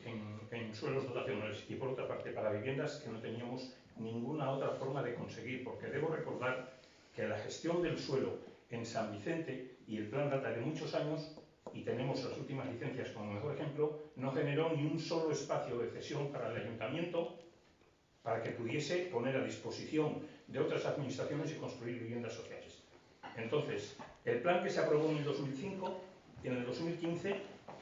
en suelos dotacionales y por otra parte para viviendas, que no teníamos ninguna otra forma de conseguir, porque debo recordar que la gestión del suelo en San Vicente, y el plan data de muchos años, y tenemos las últimas licencias como mejor ejemplo, no generó ni un solo espacio de cesión para el ayuntamiento para que pudiese poner a disposición de otras administraciones y construir viviendas sociales. Entonces, el plan que se aprobó en el 2005 y en el 2015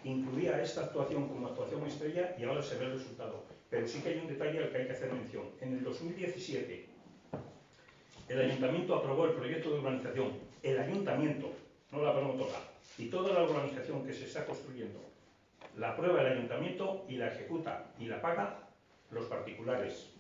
incluía esta actuación como actuación estrella, y ahora se ve el resultado. Pero sí que hay un detalle al que hay que hacer mención. En el 2017, el ayuntamiento aprobó el proyecto de urbanización. El ayuntamiento, no la promotora, y toda la urbanización que se está construyendo la aprueba el ayuntamiento y la ejecuta y la paga los particulares.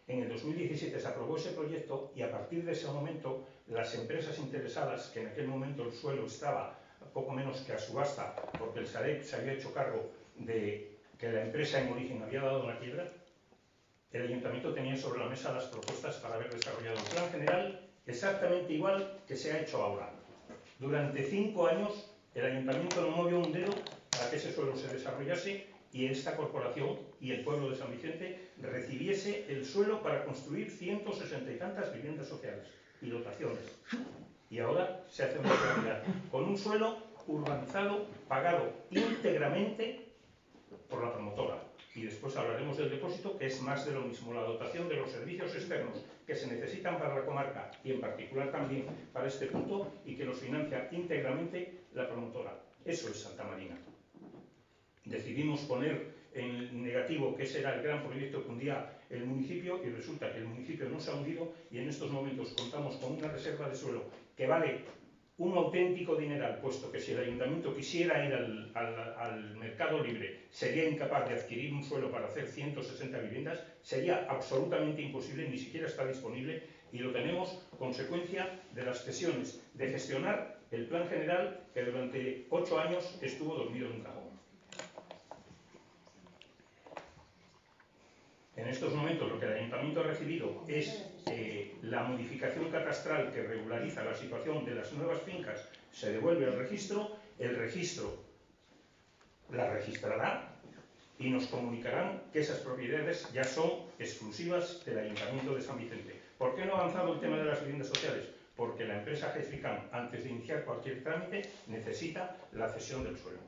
En el 2017 se aprobó ese proyecto, y a partir de ese momento las empresas interesadas, que en aquel momento el suelo estaba poco menos que a subasta, porque el Sareb se había hecho cargo de que la empresa en origen había dado la quiebra, el ayuntamiento tenía sobre la mesa las propuestas para haber desarrollado un plan general exactamente igual que se ha hecho ahora. Durante 5 años el ayuntamiento no movió un dedo para que ese suelo se desarrollase y esta corporación y el pueblo de San Vicente recibiese el suelo para construir 160 y tantas viviendas sociales y dotaciones. Y ahora se hace una realidad con un suelo urbanizado, pagado íntegramente por la promotora. Y después hablaremos del depósito, que es más de lo mismo, la dotación de los servicios externos que se necesitan para la comarca y en particular también para este punto, y que los financia íntegramente la promotora. Eso es Santa Marina. Decidimos poner en negativo que ese era el gran proyecto que hundía el municipio, y resulta que el municipio no se ha hundido, y en estos momentos contamos con una reserva de suelo que vale un auténtico dineral, puesto que si el ayuntamiento quisiera ir al mercado libre sería incapaz de adquirir un suelo para hacer 160 viviendas, sería absolutamente imposible, ni siquiera está disponible, y lo tenemos consecuencia de las cesiones, de gestionar el plan general que durante 8 años estuvo dormido en un cajón. En estos momentos lo que el ayuntamiento ha recibido es la modificación catastral que regulariza la situación de las nuevas fincas, se devuelve al registro, el registro la registrará y nos comunicarán que esas propiedades ya son exclusivas del Ayuntamiento de San Vicente. ¿Por qué no ha avanzado el tema de las viviendas sociales? Porque la empresa GESFICAM, antes de iniciar cualquier trámite, necesita la cesión del suelo.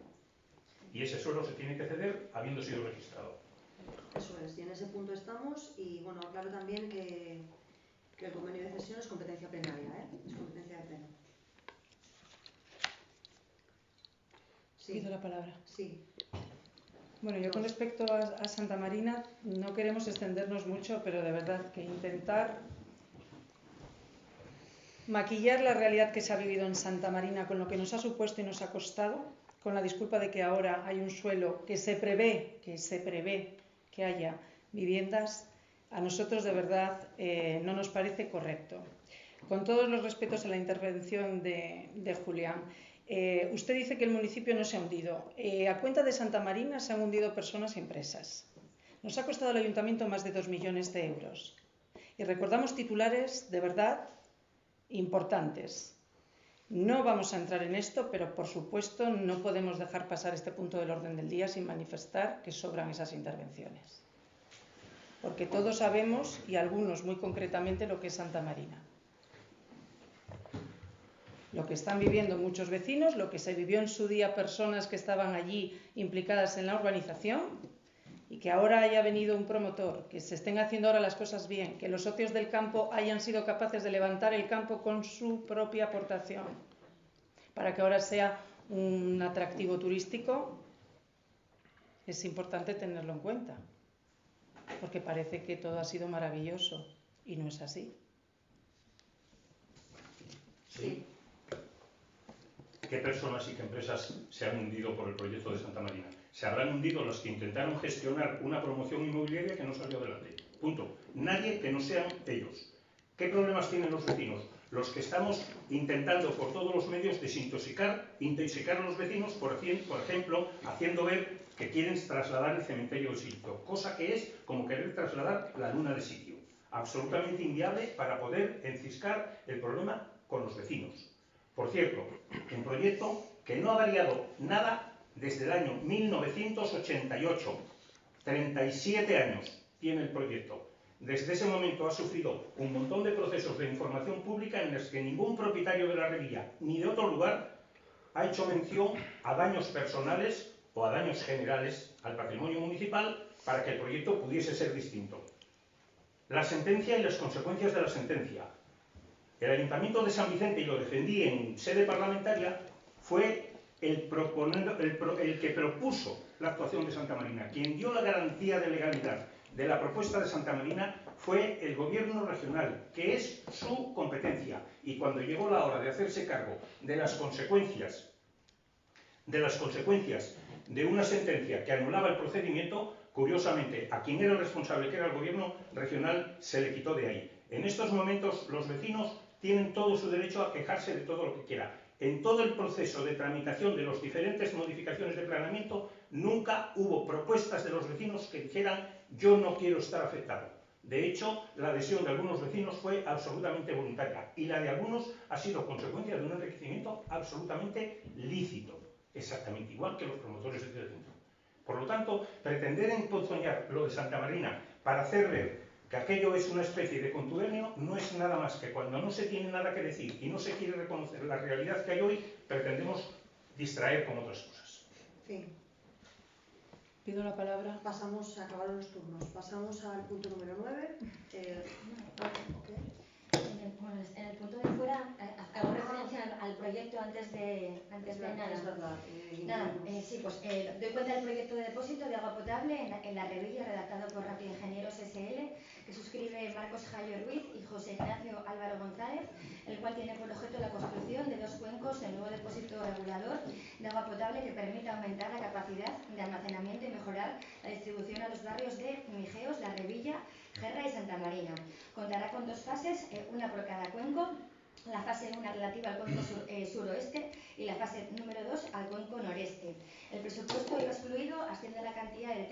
Y ese suelo se tiene que ceder habiendo sido registrado. Eso es, y en ese punto estamos. Y bueno, claro también que el convenio de cesión es competencia plenaria, es competencia de pleno. Sí. Pido la palabra. Sí. Bueno, yo con respecto a Santa Marina no queremos extendernos mucho, pero de verdad que intentar maquillar la realidad que se ha vivido en Santa Marina con lo que nos ha supuesto y nos ha costado, con la disculpa de que ahora hay un suelo que se prevé que haya viviendas, a nosotros de verdad no nos parece correcto. Con todos los respetos a la intervención de Julián, usted dice que el municipio no se ha hundido. A cuenta de Santa Marina se han hundido personas y empresas. Nos ha costado al ayuntamiento más de 2 millones de euros. Y recordamos titulares de verdad importantes. No vamos a entrar en esto, pero por supuesto no podemos dejar pasar este punto del orden del día sin manifestar que sobran esas intervenciones. Porque todos sabemos, y algunos muy concretamente, lo que es Santa Marina. Lo que están viviendo muchos vecinos, lo que se vivió en su día personas que estaban allí implicadas en la urbanización, y que ahora haya venido un promotor, que se estén haciendo ahora las cosas bien, que los socios del campo hayan sido capaces de levantar el campo con su propia aportación, para que ahora sea un atractivo turístico, es importante tenerlo en cuenta, porque parece que todo ha sido maravilloso, y no es así. Sí. ¿Qué personas y qué empresas se han hundido por el proyecto de Santa Marina? Se habrán hundido las que intentaron gestionar una promoción inmobiliaria que no salió adelante. Punto. Nadie que no sean ellos. ¿Qué problemas tienen los vecinos? Los que estamos intentando por todos los medios intoxicar a los vecinos, por ejemplo, haciendo ver que quieren trasladar el cementerio de sitio, cosa que es como querer trasladar la luna de sitio. Absolutamente inviable para poder enciscar el problema con los vecinos. Por cierto, un proyecto que no ha variado nada desde el año 1988. 37 años tiene el proyecto. Desde ese momento ha sufrido un montón de procesos de información pública en los que ningún propietario de la Revilla ni de otro lugar ha hecho mención a daños personales o a daños generales al patrimonio municipal para que el proyecto pudiese ser distinto. La sentencia y las consecuencias de la sentencia. El Ayuntamiento de San Vicente, y lo defendí en sede parlamentaria, fue el que propuso la actuación de Santa Marina. Quien dio la garantía de legalidad de la propuesta de Santa Marina fue el Gobierno regional, que es su competencia. Y cuando llegó la hora de hacerse cargo de las consecuencias de una sentencia que anulaba el procedimiento, curiosamente, a quien era el responsable, que era el Gobierno regional, se le quitó de ahí. En estos momentos, los vecinos tienen todo su derecho a quejarse de todo lo que quiera. En todo el proceso de tramitación de las diferentes modificaciones de planeamiento, nunca hubo propuestas de los vecinos que dijeran yo no quiero estar afectado. De hecho, la adhesión de algunos vecinos fue absolutamente voluntaria y la de algunos ha sido consecuencia de un enriquecimiento absolutamente lícito, exactamente igual que los promotores de este centro. Por lo tanto, pretender emponzoñar lo de Santa Marina para hacer ver que aquello es una especie de contubernio no es nada más que cuando no se tiene nada que decir y no se quiere reconocer la realidad que hay hoy, pretendemos distraer con otras cosas. Sí. Pido la palabra. Pasamos, acabaron los turnos. Pasamos al punto número 9. En el punto de fuera hago referencia al proyecto antes de nada. Es verdad. Sí, pues doy cuenta del proyecto de depósito de agua potable en la Revilla, redactado por Rapid Ingenieros SL, que suscribe Marcos Jayo Ruiz y José Ignacio Álvaro González, el cual tiene por objeto la construcción de 2 cuencos del nuevo depósito regulador de agua potable que permita aumentar la capacidad de almacenamiento y mejorar la distribución a los barrios de Mijeos, La Revilla, Gerra y Santa Marina. Contará con 2 fases, una por cada cuenco. La fase 1 relativa al cuenco suroeste y la fase número 2 al cuenco noreste. El presupuesto IVA excluido asciende a la cantidad de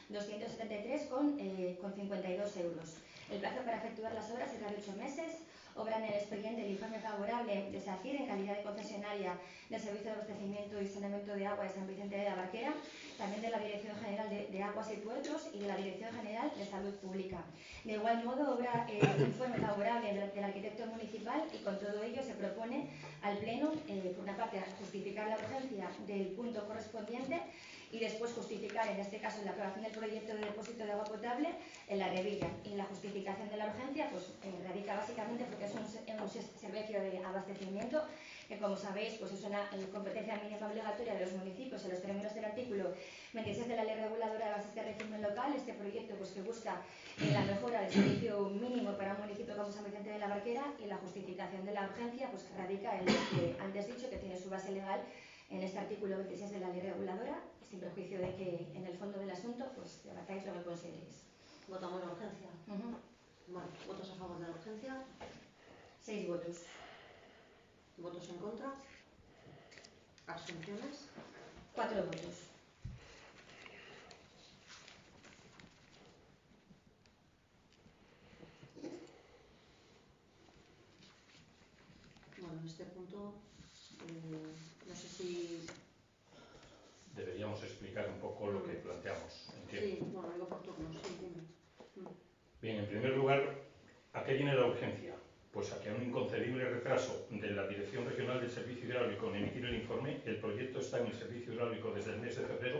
301.273,52 euros. El plazo para efectuar las obras será de 8 meses. Obra en el expediente el informe favorable de SACIR en calidad de concesionaria del Servicio de Abastecimiento y Saneamiento de Agua de San Vicente de la Barquera, también de la Dirección General de Aguas y Puertos y de la Dirección General de Salud Pública. De igual modo, obra el informe favorable del arquitecto municipal y con todo ello se propone al Pleno, por una parte, justificar la urgencia del punto correspondiente y después justificar, en este caso, la aprobación del proyecto de depósito de agua potable en La Revilla. Y la justificación de la urgencia pues, radica básicamente porque es un servicio de abastecimiento que, como sabéis, pues es una competencia mínima obligatoria de los municipios en los términos del artículo 26 de la Ley Reguladora de Bases de Régimen Local. Este proyecto pues, que busca la mejora del servicio mínimo para un municipio como San Vicente de la Barquera, y la justificación de la urgencia pues, radica en lo que antes dicho, que tiene su base legal en este artículo 26 de la Ley Reguladora, sin perjuicio de que en el fondo del asunto pues debatáis lo que consideréis. Votamos la urgencia. Vale, ¿votos a favor de la urgencia? 6 votos. ¿Votos en contra? ¿Abstenciones? 4 votos. este punto, no sé si... Deberíamos explicar un poco lo que planteamos. Entiendo. Sí, bueno, digo por turnos, sí, dime. Bien, en primer lugar, ¿a qué viene la urgencia? Pues a que a un inconcebible retraso de la Dirección Regional del Servicio Hidráulico en emitir el informe. El proyecto está en el Servicio Hidráulico desde el mes de febrero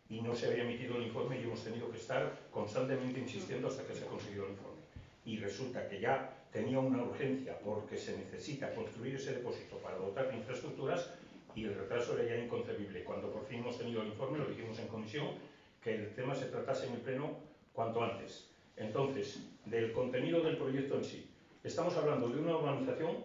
y no se había emitido el informe y hemos tenido que estar constantemente insistiendo hasta que se ha conseguido el informe. Y resulta que ya tenía una urgencia porque se necesita construir ese depósito para dotar de infraestructuras y el retraso era ya inconcebible. Cuando por fin hemos tenido el informe, lo dijimos en comisión, que el tema se tratase en el Pleno cuanto antes. Entonces, del contenido del proyecto en sí. Estamos hablando de una urbanización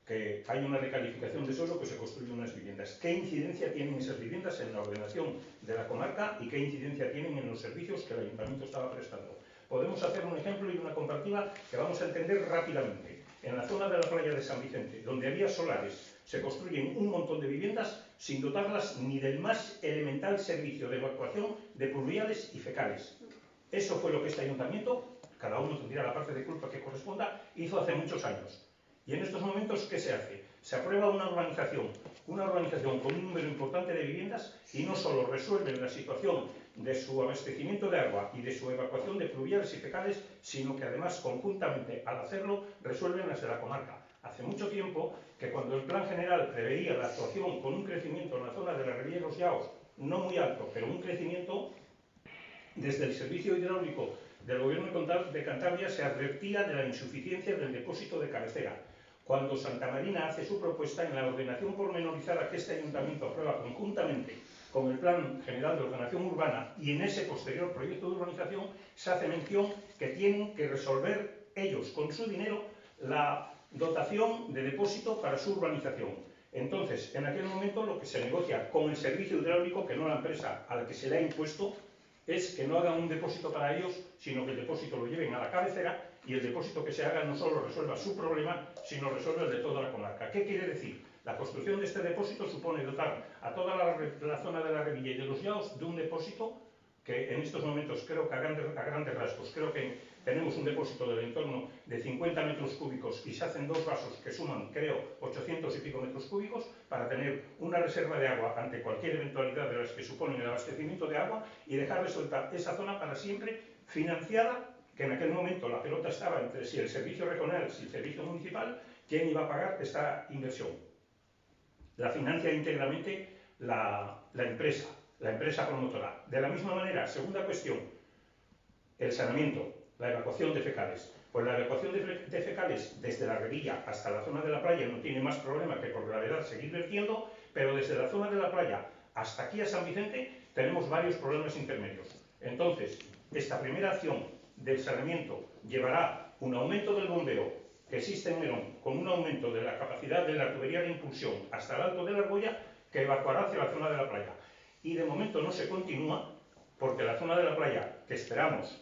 que hay una recalificación de suelo que se construyen unas viviendas. ¿Qué incidencia tienen esas viviendas en la ordenación de la comarca y qué incidencia tienen en los servicios que el Ayuntamiento estaba prestando? Podemos hacer un ejemplo y una comparativa que vamos a entender rápidamente. En la zona de la playa de San Vicente, donde había solares, se construyen un montón de viviendas sin dotarlas ni del más elemental servicio de evacuación de pluviales y fecales. Eso fue lo que este ayuntamiento, cada uno tendría la parte de culpa que corresponda, hizo hace muchos años. Y en estos momentos, ¿qué se hace? Se aprueba una urbanización con un número importante de viviendas y no solo resuelven la situación de su abastecimiento de agua y de su evacuación de pluviales y fecales, sino que además, conjuntamente, al hacerlo, resuelven las de la comarca. Hace mucho tiempo que cuando el plan general preveía la actuación con un crecimiento en la zona de la Ribera y los Llaos, no muy alto, pero un crecimiento, desde el servicio hidráulico del Gobierno de Cantabria se advertía de la insuficiencia del depósito de cabecera. Cuando Santa Marina hace su propuesta en la ordenación pormenorizada que este ayuntamiento aprueba conjuntamente con el Plan General de Ordenación Urbana y en ese posterior proyecto de urbanización, se hace mención que tienen que resolver ellos con su dinero la dotación de depósito para su urbanización. Entonces, en aquel momento lo que se negocia con el servicio hidráulico, que no la empresa a la que se le ha impuesto, es que no hagan un depósito para ellos, sino que el depósito lo lleven a la cabecera y el depósito que se haga no solo resuelva su problema, sino resuelva el de toda la comarca. ¿Qué quiere decir? La construcción de este depósito supone dotar a toda la zona de la Ribilla y de los Llaos de un depósito que en estos momentos creo que a grandes rasgos, creo que tenemos un depósito del entorno de 50 metros cúbicos y se hacen dos vasos que suman, creo, 800 y pico metros cúbicos para tener una reserva de agua ante cualquier eventualidad de las que suponen el abastecimiento de agua y dejar resuelta esa zona para siempre financiada, que en aquel momento la pelota estaba entre si el servicio regional, si el servicio municipal, quién iba a pagar esta inversión. La financia íntegramente la empresa promotora. De la misma manera, segunda cuestión, el saneamiento, la evacuación de fecales. Pues la evacuación de fecales desde la Ribilla hasta la zona de la playa no tiene más problema que por gravedad seguir vertiendo, pero desde la zona de la playa hasta aquí a San Vicente tenemos varios problemas intermedios. Entonces, esta primera acción del saneamiento llevará un aumento del bombeo que existe en Melón, con un aumento de la capacidad de la tubería de impulsión hasta el Alto de la Argolla, que evacuará hacia la zona de la playa. Y de momento no se continúa, porque la zona de la playa, que esperamos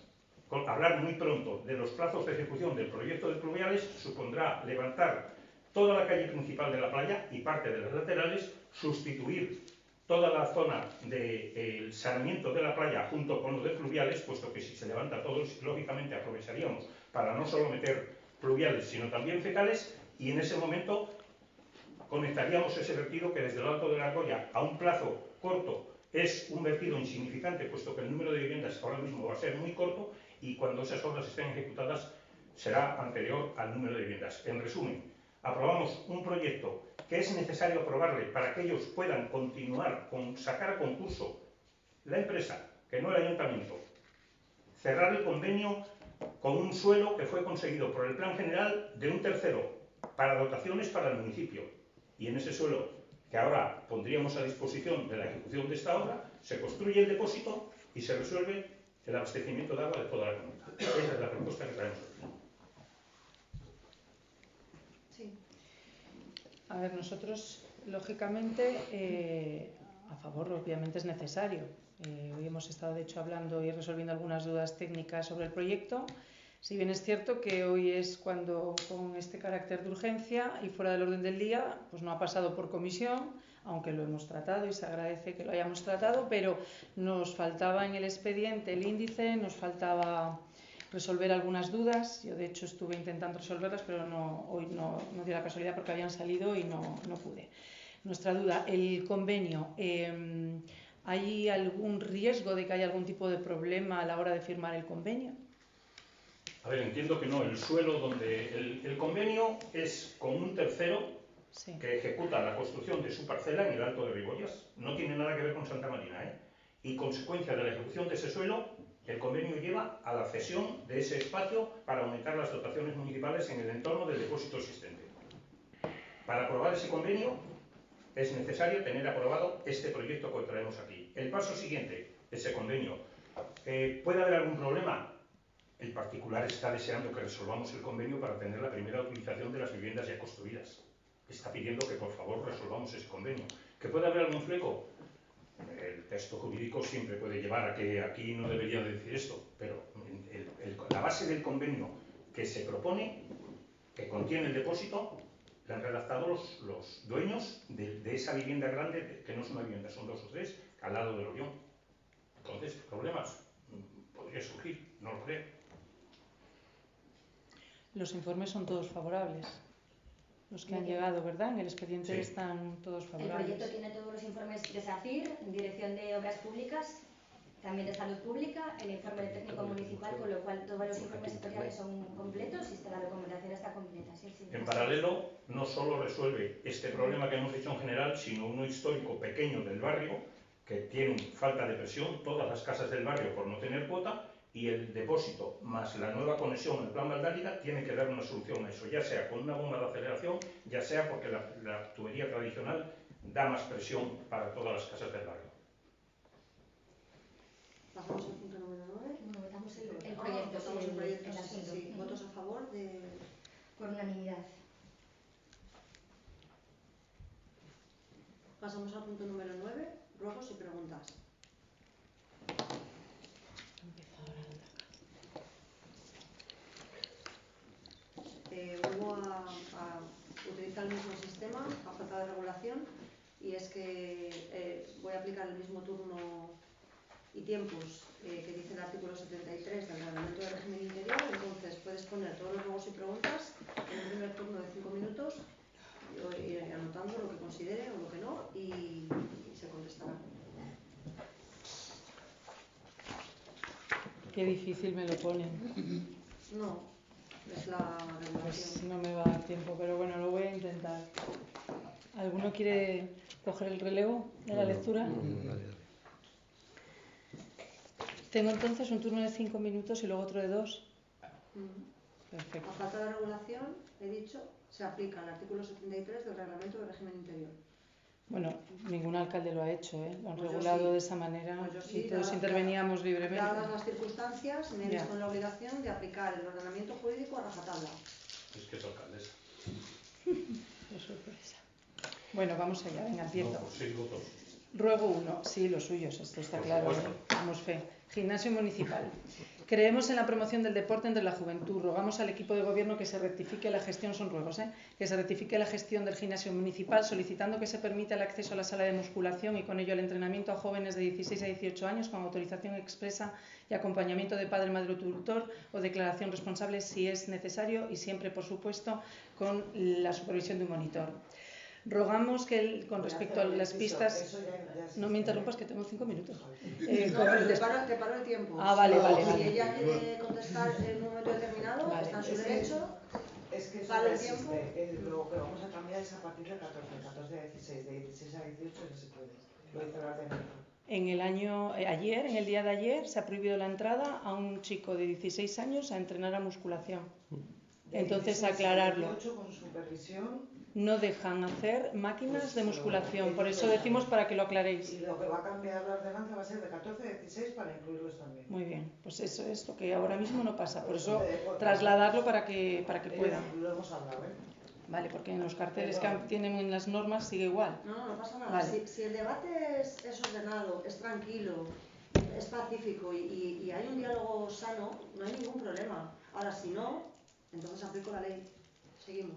hablar muy pronto de los plazos de ejecución del proyecto de pluviales, supondrá levantar toda la calle principal de la playa y parte de las laterales, sustituir toda la zona del saneamiento de la playa junto con lo de pluviales, puesto que si se levanta todo, lógicamente aprovecharíamos para no solo meter pluviales, sino también fecales, y en ese momento conectaríamos ese vertido que desde el Alto de la Argolla a un plazo corto es un vertido insignificante, puesto que el número de viviendas ahora mismo va a ser muy corto y cuando esas obras estén ejecutadas será anterior al número de viviendas. En resumen, aprobamos un proyecto que es necesario aprobarle para que ellos puedan continuar con sacar a concurso la empresa, que no el ayuntamiento, cerrar el convenio con un suelo que fue conseguido por el Plan General de un tercero para dotaciones para el municipio. Y en ese suelo, que ahora pondríamos a disposición de la ejecución de esta obra, se construye el depósito y se resuelve el abastecimiento de agua de toda la comunidad. Esa es la propuesta que traemos hoy. Sí. A ver, nosotros, lógicamente, a favor, obviamente es necesario. Hoy hemos estado, de hecho, hablando y resolviendo algunas dudas técnicas sobre el proyecto. Si bien es cierto que hoy es cuando, con este carácter de urgencia y fuera del orden del día, pues no ha pasado por comisión, aunque lo hemos tratado y se agradece que lo hayamos tratado, pero nos faltaba en el expediente el índice, nos faltaba resolver algunas dudas. Yo de hecho estuve intentando resolverlas, pero hoy no dio la casualidad porque habían salido y no pude. Nuestra duda, el convenio, ¿hay algún riesgo de que haya algún tipo de problema a la hora de firmar el convenio? A ver, entiendo que no. El suelo donde el convenio es con un tercero Sí. que ejecuta la construcción de su parcela en el Alto de Ribollas. No tiene nada que ver con Santa Marina, ¿eh? Y consecuencia de la ejecución de ese suelo, el convenio lleva a la cesión de ese espacio para aumentar las dotaciones municipales en el entorno del depósito existente. Para aprobar ese convenio es necesario tener aprobado este proyecto que traemos aquí. El paso siguiente, ese convenio. ¿Puede haber algún problema? El particular está deseando que resolvamos el convenio para tener la primera utilización de las viviendas ya construidas. Está pidiendo que por favor resolvamos ese convenio. ¿Que puede haber algún fleco? El texto jurídico siempre puede llevar a que aquí no debería decir esto, pero la base del convenio que se propone, que contiene el depósito, la han redactado los dueños de esa vivienda grande, que no es una vivienda, son 2 o 3, al lado del Orión. Entonces, problemas podría surgir, no lo creo. Los informes son todos favorables. Los que han llegado, ¿verdad? En el expediente Sí. están todos El favorables. proyecto tiene todos los informes de SACIR, Dirección de Obras Públicas, también de Salud Pública, el informe del técnico municipal, con lo cual todos los informes sectoriales son completos y la documentación está completa. Sí, sí. En paralelo, no solo resuelve este problema que hemos dicho en general, sino uno histórico pequeño del barrio, que tienen falta de presión, todas las casas del barrio por no tener cuota, y el depósito más la nueva conexión al plan Valdáliga tiene que dar una solución a eso, ya sea con una bomba de aceleración, ya sea porque la tubería tradicional da más presión para todas las casas del barrio. Pasamos al punto número 9. Bueno, votamos el proyecto, Votamos el proyecto, el sí, asunto. sí. ¿Votos a favor de...? Por unanimidad. Pasamos al punto número 9, ruegos y preguntas. Vuelvo a utilizar el mismo sistema a falta de regulación, y es que voy a aplicar el mismo turno y tiempos que dice el artículo 73 del Reglamento de Régimen Interior. Entonces puedes poner todos los ruegos y preguntas en un primer turno de 5 minutos, yo iré anotando lo que considere o lo que no, y se contestará. Qué difícil me lo ponen. No, es la regulación. Pues no me va a dar tiempo, pero bueno, lo voy a intentar. ¿Alguno quiere coger el relevo de la lectura? Tengo entonces un turno de 5 minutos y luego otro de 2. Perfecto. A falta de regulación, he dicho, se aplica el artículo 73 del Reglamento de Régimen Interior. Bueno, ningún alcalde lo ha hecho, ¿eh? Lo han Pues yo regulado sí. de esa manera Pues yo sí, y todos dada- interveníamos libremente. Dadas las circunstancias, me he Ya. visto en la obligación de aplicar el ordenamiento jurídico a rajatabla. Es que es alcaldesa. Qué sorpresa. Bueno, vamos allá, venga, empiezo. No, por 6 votos. Ruego 1, sí, los suyos, esto está Por claro, supuesto. damos fe. Gimnasio municipal. Creemos en la promoción del deporte entre la juventud. Rogamos al equipo de gobierno que se rectifique la gestión, son ruegos, que se rectifique la gestión del gimnasio municipal, solicitando que se permita el acceso a la sala de musculación y con ello el entrenamiento a jóvenes de 16 a 18 años con autorización expresa y acompañamiento de padre, madre o tutor o declaración responsable si es necesario y siempre, por supuesto, con la supervisión de un monitor. Rogamos que con respecto a las pistas... No me interrumpas, que tengo 5 minutos. No, pero te paro el tiempo. Vale, vale, Si vale. ella quiere contestar en un momento determinado, Vale. está en su derecho. Es que eso Para no el existe. tiempo. Lo que vamos a cambiar es a partir de 14 a 16, de 16 a 18 no se puede. Lo dice el ordenamiento. En el año ayer, en el día de ayer, se ha prohibido la entrada a un chico de 16 años a entrenar a musculación. De Entonces, 16 a aclararlo. 18 con supervisión. No dejan hacer máquinas de Pues, musculación, por eso pues, decimos para que lo aclaréis. Y lo que va a cambiar la ordenanza va a ser de 14 a 16 para incluirlos también. Muy bien, pues eso es lo que ahora mismo no pasa, por eso trasladarlo para que puedan. Lo hemos hablado, ¿eh? Vale, porque en los carteles que tienen en las normas sigue igual. No pasa nada. Vale. Si el debate es ordenado, es tranquilo, es pacífico y hay un diálogo sano, no hay ningún problema. Ahora, si no, entonces aplico la ley. Seguimos.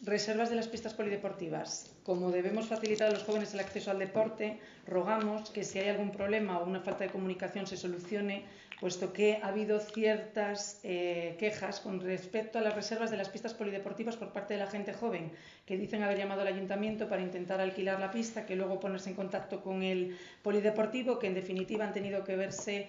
Reservas de las pistas polideportivas. Como debemos facilitar a los jóvenes el acceso al deporte, rogamos que si hay algún problema o una falta de comunicación se solucione puesto que ha habido ciertas quejas con respecto a las reservas de las pistas polideportivas por parte de la gente joven, que dicen haber llamado al ayuntamiento para intentar alquilar la pista, que luego ponerse en contacto con el polideportivo, que en definitiva han tenido que verse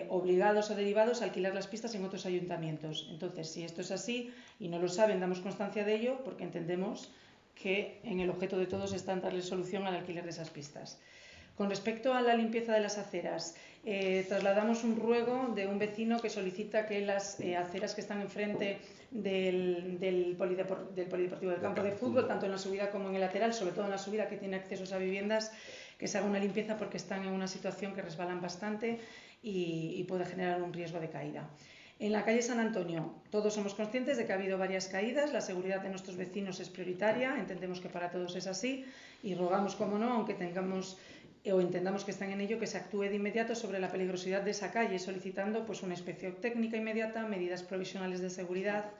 obligados o derivados a alquilar las pistas en otros ayuntamientos. Entonces, si esto es así y no lo saben, damos constancia de ello porque entendemos que en el objeto de todos está en darle solución al alquiler de esas pistas. Con respecto a la limpieza de las aceras, trasladamos un ruego de un vecino que solicita que las aceras que están enfrente del polideportivo del campo de fútbol, tanto en la subida como en el lateral, sobre todo en la subida que tiene accesos a viviendas, que se haga una limpieza porque están en una situación que resbalan bastante y puede generar un riesgo de caída. En la calle San Antonio, todos somos conscientes de que ha habido varias caídas, la seguridad de nuestros vecinos es prioritaria, entendemos que para todos es así y rogamos, como no, aunque tengamos o entendamos que están en ello, que se actúe de inmediato sobre la peligrosidad de esa calle, solicitando pues, una inspección técnica inmediata, medidas provisionales de seguridad,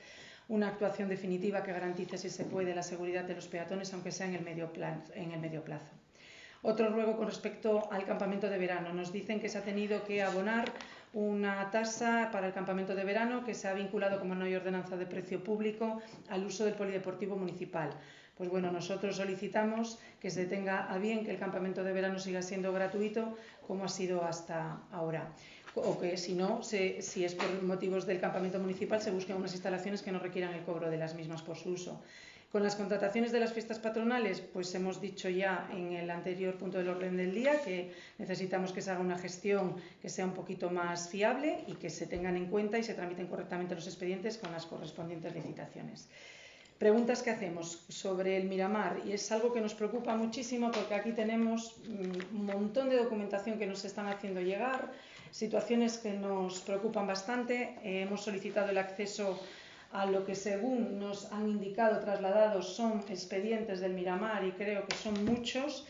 una actuación definitiva que garantice, si se puede, la seguridad de los peatones, aunque sea en el medio plazo. Otro ruego con respecto al campamento de verano. Nos dicen que se ha tenido que abonar una tasa para el campamento de verano que se ha vinculado, como no hay ordenanza de precio público, al uso del polideportivo municipal. Pues bueno, nosotros solicitamos que se tenga a bien que el campamento de verano siga siendo gratuito como ha sido hasta ahora. O que si no, si es por motivos del campamento municipal, se busquen unas instalaciones que no requieran el cobro de las mismas por su uso. Con las contrataciones de las fiestas patronales, pues hemos dicho ya en el anterior punto del orden del día que necesitamos que se haga una gestión que sea un poquito más fiable y que se tengan en cuenta y se tramiten correctamente los expedientes con las correspondientes licitaciones. Preguntas que hacemos sobre el Miramar, y es algo que nos preocupa muchísimo porque aquí tenemos un montón de documentación que nos están haciendo llegar, situaciones que nos preocupan bastante. Hemos solicitado el acceso a lo que, según nos han indicado, trasladados, son expedientes del Miramar y creo que son muchos.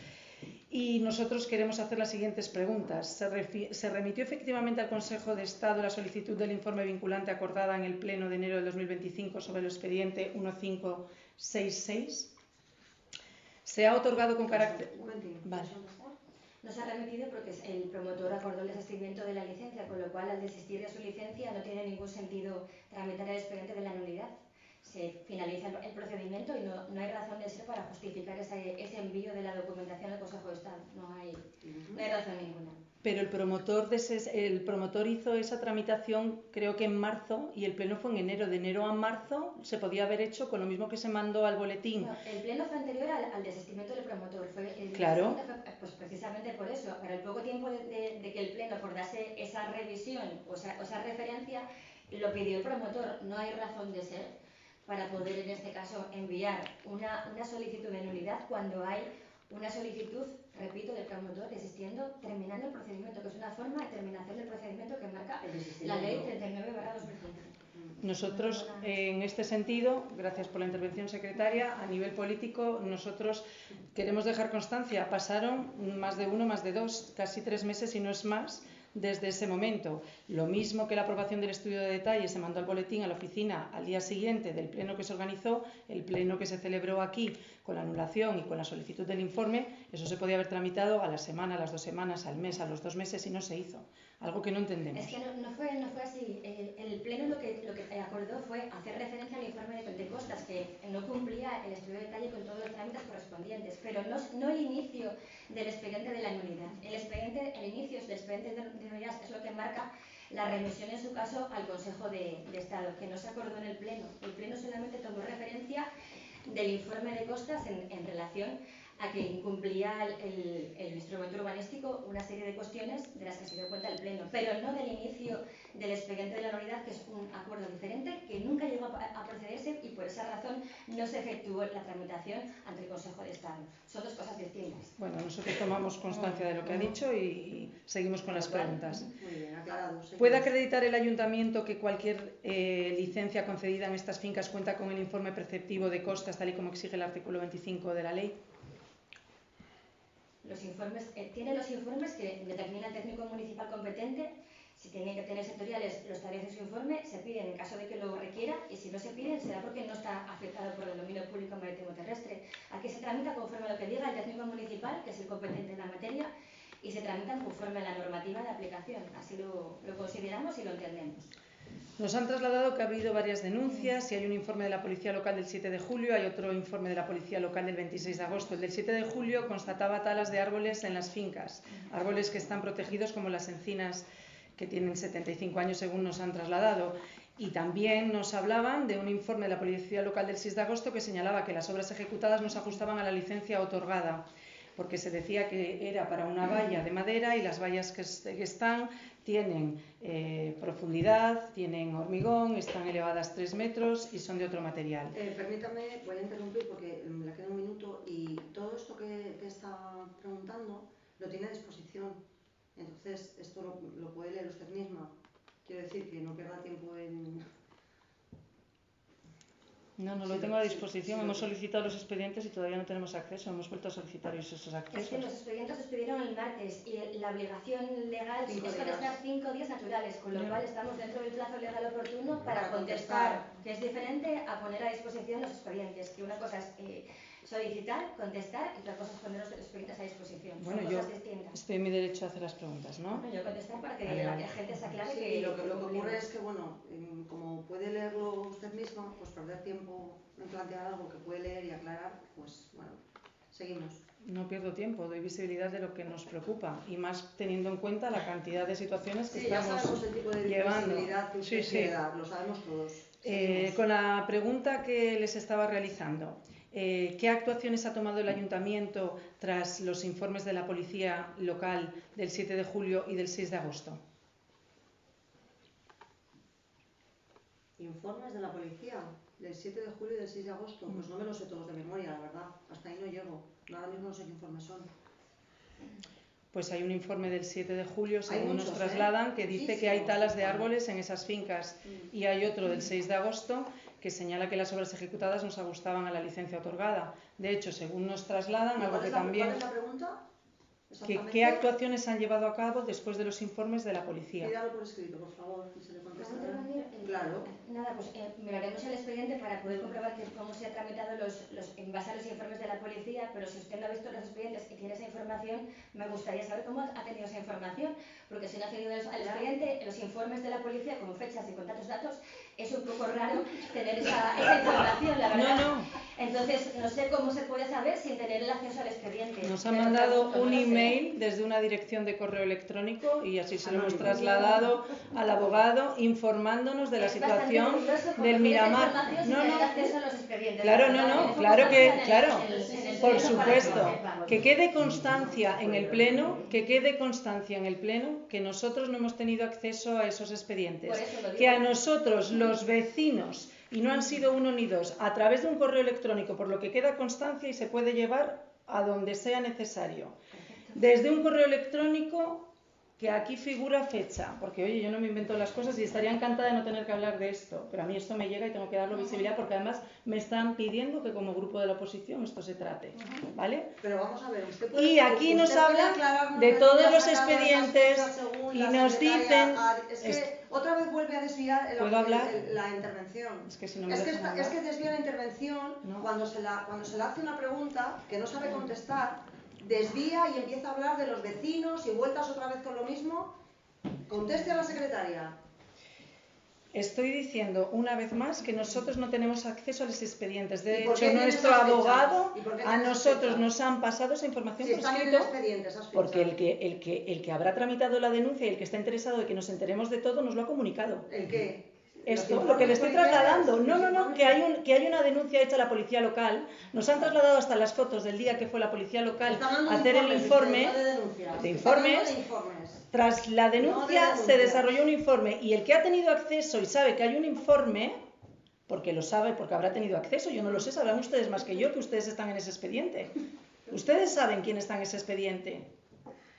Y nosotros queremos hacer las siguientes preguntas. ¿Se remitió efectivamente al Consejo de Estado la solicitud del informe vinculante acordada en el Pleno de enero del 2025 sobre el expediente 1566? ¿Se ha otorgado con carácter...? Vale. No se ha remitido porque el promotor acordó el desistimiento de la licencia, con lo cual, al desistir de su licencia, no tiene ningún sentido tramitar el expediente de la nulidad. Se finaliza el procedimiento y no hay razón de ser para justificar ese envío de la documentación al Consejo de Estado. No hay razón ninguna. Pero el promotor hizo esa tramitación creo que en marzo y el pleno fue en enero. De enero a marzo se podía haber hecho con lo mismo que se mandó al boletín. No, el pleno fue anterior al desistimiento del promotor. Claro. Pues precisamente por eso. Para el poco tiempo de que el pleno acordase esa revisión o esa referencia, lo pidió el promotor. No hay razón de ser para poder, en este caso, enviar una solicitud de nulidad cuando hay una solicitud, repito, del promotor desistiendo, terminando el procedimiento, que es una forma de terminación del procedimiento que marca la ley 39/2015. Nosotros, en este sentido, gracias por la intervención, secretaria, a nivel político, nosotros queremos dejar constancia. Pasaron más de 1, más de 2, casi 3 meses y no es más, desde ese momento. Lo mismo que la aprobación del estudio de detalle se mandó al boletín a la oficina al día siguiente del pleno que se organizó, el pleno que se celebró aquí con la anulación y con la solicitud del informe, eso se podía haber tramitado a la semana, a las 2 semanas, al mes, a los 2 meses y no se hizo. Algo que no entendemos. Es que no fue así. El pleno lo que acordó fue hacer referencia al informe de costas, que no cumplía el estudio de detalle con todos los trámites correspondientes, pero no el inicio del expediente de la nulidad. El inicio del expediente de nulidad es lo que marca la remisión, en su caso, al Consejo de Estado, que no se acordó en el pleno. El pleno solamente tomó referencia del informe de costas en relación a que incumplía el instrumento urbanístico una serie de cuestiones de las que se dio cuenta el Pleno, pero no del inicio del expediente de la nulidad, que es un acuerdo diferente que nunca llegó a procederse y por esa razón no se efectuó la tramitación ante el Consejo de Estado. Son dos cosas distintas. Bueno, nosotros tomamos constancia de lo que ha dicho y seguimos con las preguntas. Muy bien, aclarado. ¿Puede acreditar el ayuntamiento que cualquier licencia concedida en estas fincas cuenta con el informe preceptivo de costas, tal y como exige el artículo 25 de la ley? Los informes, tiene los informes que determina el técnico municipal competente. Si tienen que tener sectoriales, lo establece su informe, se piden en caso de que lo requiera, y si no se piden será porque no está afectado por el dominio público marítimo terrestre. Aquí se tramita conforme a lo que diga el técnico municipal, que es el competente en la materia, y se tramitan conforme a la normativa de aplicación. Así lo consideramos y lo entendemos. Nos han trasladado que ha habido varias denuncias y hay un informe de la Policía Local del 7 de julio, hay otro informe de la Policía Local del 26 de agosto. El del 7 de julio constataba talas de árboles en las fincas, árboles que están protegidos como las encinas que tienen 75 años según nos han trasladado. Y también nos hablaban de un informe de la Policía Local del 6 de agosto que señalaba que las obras ejecutadas no se ajustaban a la licencia otorgada, porque se decía que era para una valla de madera y las vallas que están tienen profundidad, tienen hormigón, están elevadas 3 metros y son de otro material. Permítame, voy a interrumpir porque me queda un minuto y todo esto que está preguntando lo tiene a disposición. Entonces, esto lo puede leer usted misma. Quiero decir que no pierda tiempo en... No lo tengo a disposición. Hemos solicitado los expedientes y todavía no tenemos acceso. Hemos vuelto a solicitar esos accesos. Es que los expedientes se expidieron el martes y la obligación legal es contestar 5 días naturales, con lo cual estamos dentro del plazo legal oportuno para contestar, que es diferente a poner a disposición los expedientes, que una cosa es solicitar, contestar y otra cosa es poner los expedientes a disposición. Bueno, son yo cosas distintas. estoy en mi derecho a hacer las preguntas, ¿no? Bueno, yo contestar para que Vale. la gente se aclare Sí, que... lo que ocurre es que, bueno, como puede leerlo usted misma, pues perder tiempo en plantear algo que puede leer y aclarar, pues bueno, seguimos. No pierdo tiempo, doy visibilidad de lo que nos preocupa y más teniendo en cuenta la cantidad de situaciones que ya estamos sabemos el tipo de llevando. visibilidad que usted quiere dar, lo sabemos todos. Con la pregunta que les estaba realizando, ¿qué actuaciones ha tomado el Ayuntamiento tras los informes de la Policía Local del 7 de julio y del 6 de agosto? Informes de la policía del 7 de julio y del 6 de agosto, pues no me los sé todos de memoria, la verdad, hasta ahí no llego, ahora mismo no sé qué informes son. Pues hay un informe del 7 de julio, según muchos, nos trasladan, que dice que hay talas de árboles en esas fincas, y hay otro del 6 de agosto que señala que las obras ejecutadas no se ajustaban a la licencia otorgada. De hecho, según nos trasladan, algo que también... ¿Cuál es la pregunta? ¿Qué actuaciones han llevado a cabo después de los informes de la policía? Pídalo por escrito, por favor, y se le contesta. Claro. Nada, pues miraremos el expediente para poder comprobar cómo se han tramitado en base a los informes de la policía, pero si usted no ha visto los expedientes y tiene esa información, me gustaría saber cómo ha tenido esa información, porque si no ha tenido el expediente, los informes de la policía con fechas y con tantos datos, es un poco raro tener esa información, la verdad. No. Entonces, no sé cómo se puede saber sin tener el acceso al expediente. Nos han mandado un email desde una dirección de correo electrónico y así se lo hemos trasladado al abogado informándonos de la situación del Miramar. Claro que, por supuesto, que quede constancia en el pleno, que nosotros no hemos tenido acceso a esos expedientes, que a nosotros los vecinos, y no han sido uno ni dos, a través de un correo electrónico, por lo que queda constancia y se puede llevar a donde sea necesario. Desde un correo electrónico que aquí figura fecha, porque oye, yo no me invento las cosas y estaría encantada de no tener que hablar de esto, pero a mí esto me llega y tengo que darle visibilidad porque además me están pidiendo que como grupo de la oposición esto se trate, ¿vale? Pero vamos a ver, y aquí nos hablan de todos los expedientes y nos dicen... Es que otra vez vuelve a desviar la intervención. Es que si no me es que desvía la intervención cuando se le hace una pregunta que no sabe contestar, desvía y empieza a hablar de los vecinos y vueltas otra vez con lo mismo. Conteste a la secretaria. Estoy diciendo una vez más que nosotros no tenemos acceso a los expedientes. De hecho, nuestro abogado a nosotros nos han pasado esa información por escrito, porque el que habrá tramitado la denuncia y el que está interesado de que nos enteremos de todo nos lo ha comunicado. ¿El qué? Esto, lo que le estoy trasladando. No, que hay una denuncia hecha a la policía local. Nos han trasladado hasta las fotos del día que fue la policía local a hacer el informe de informes. Tras la denuncia se desarrolló un informe y el que ha tenido acceso y sabe que hay un informe, porque lo sabe, porque habrá tenido acceso, yo no lo sé, sabrán ustedes más que yo que ustedes están en ese expediente. Ustedes saben quién está en ese expediente.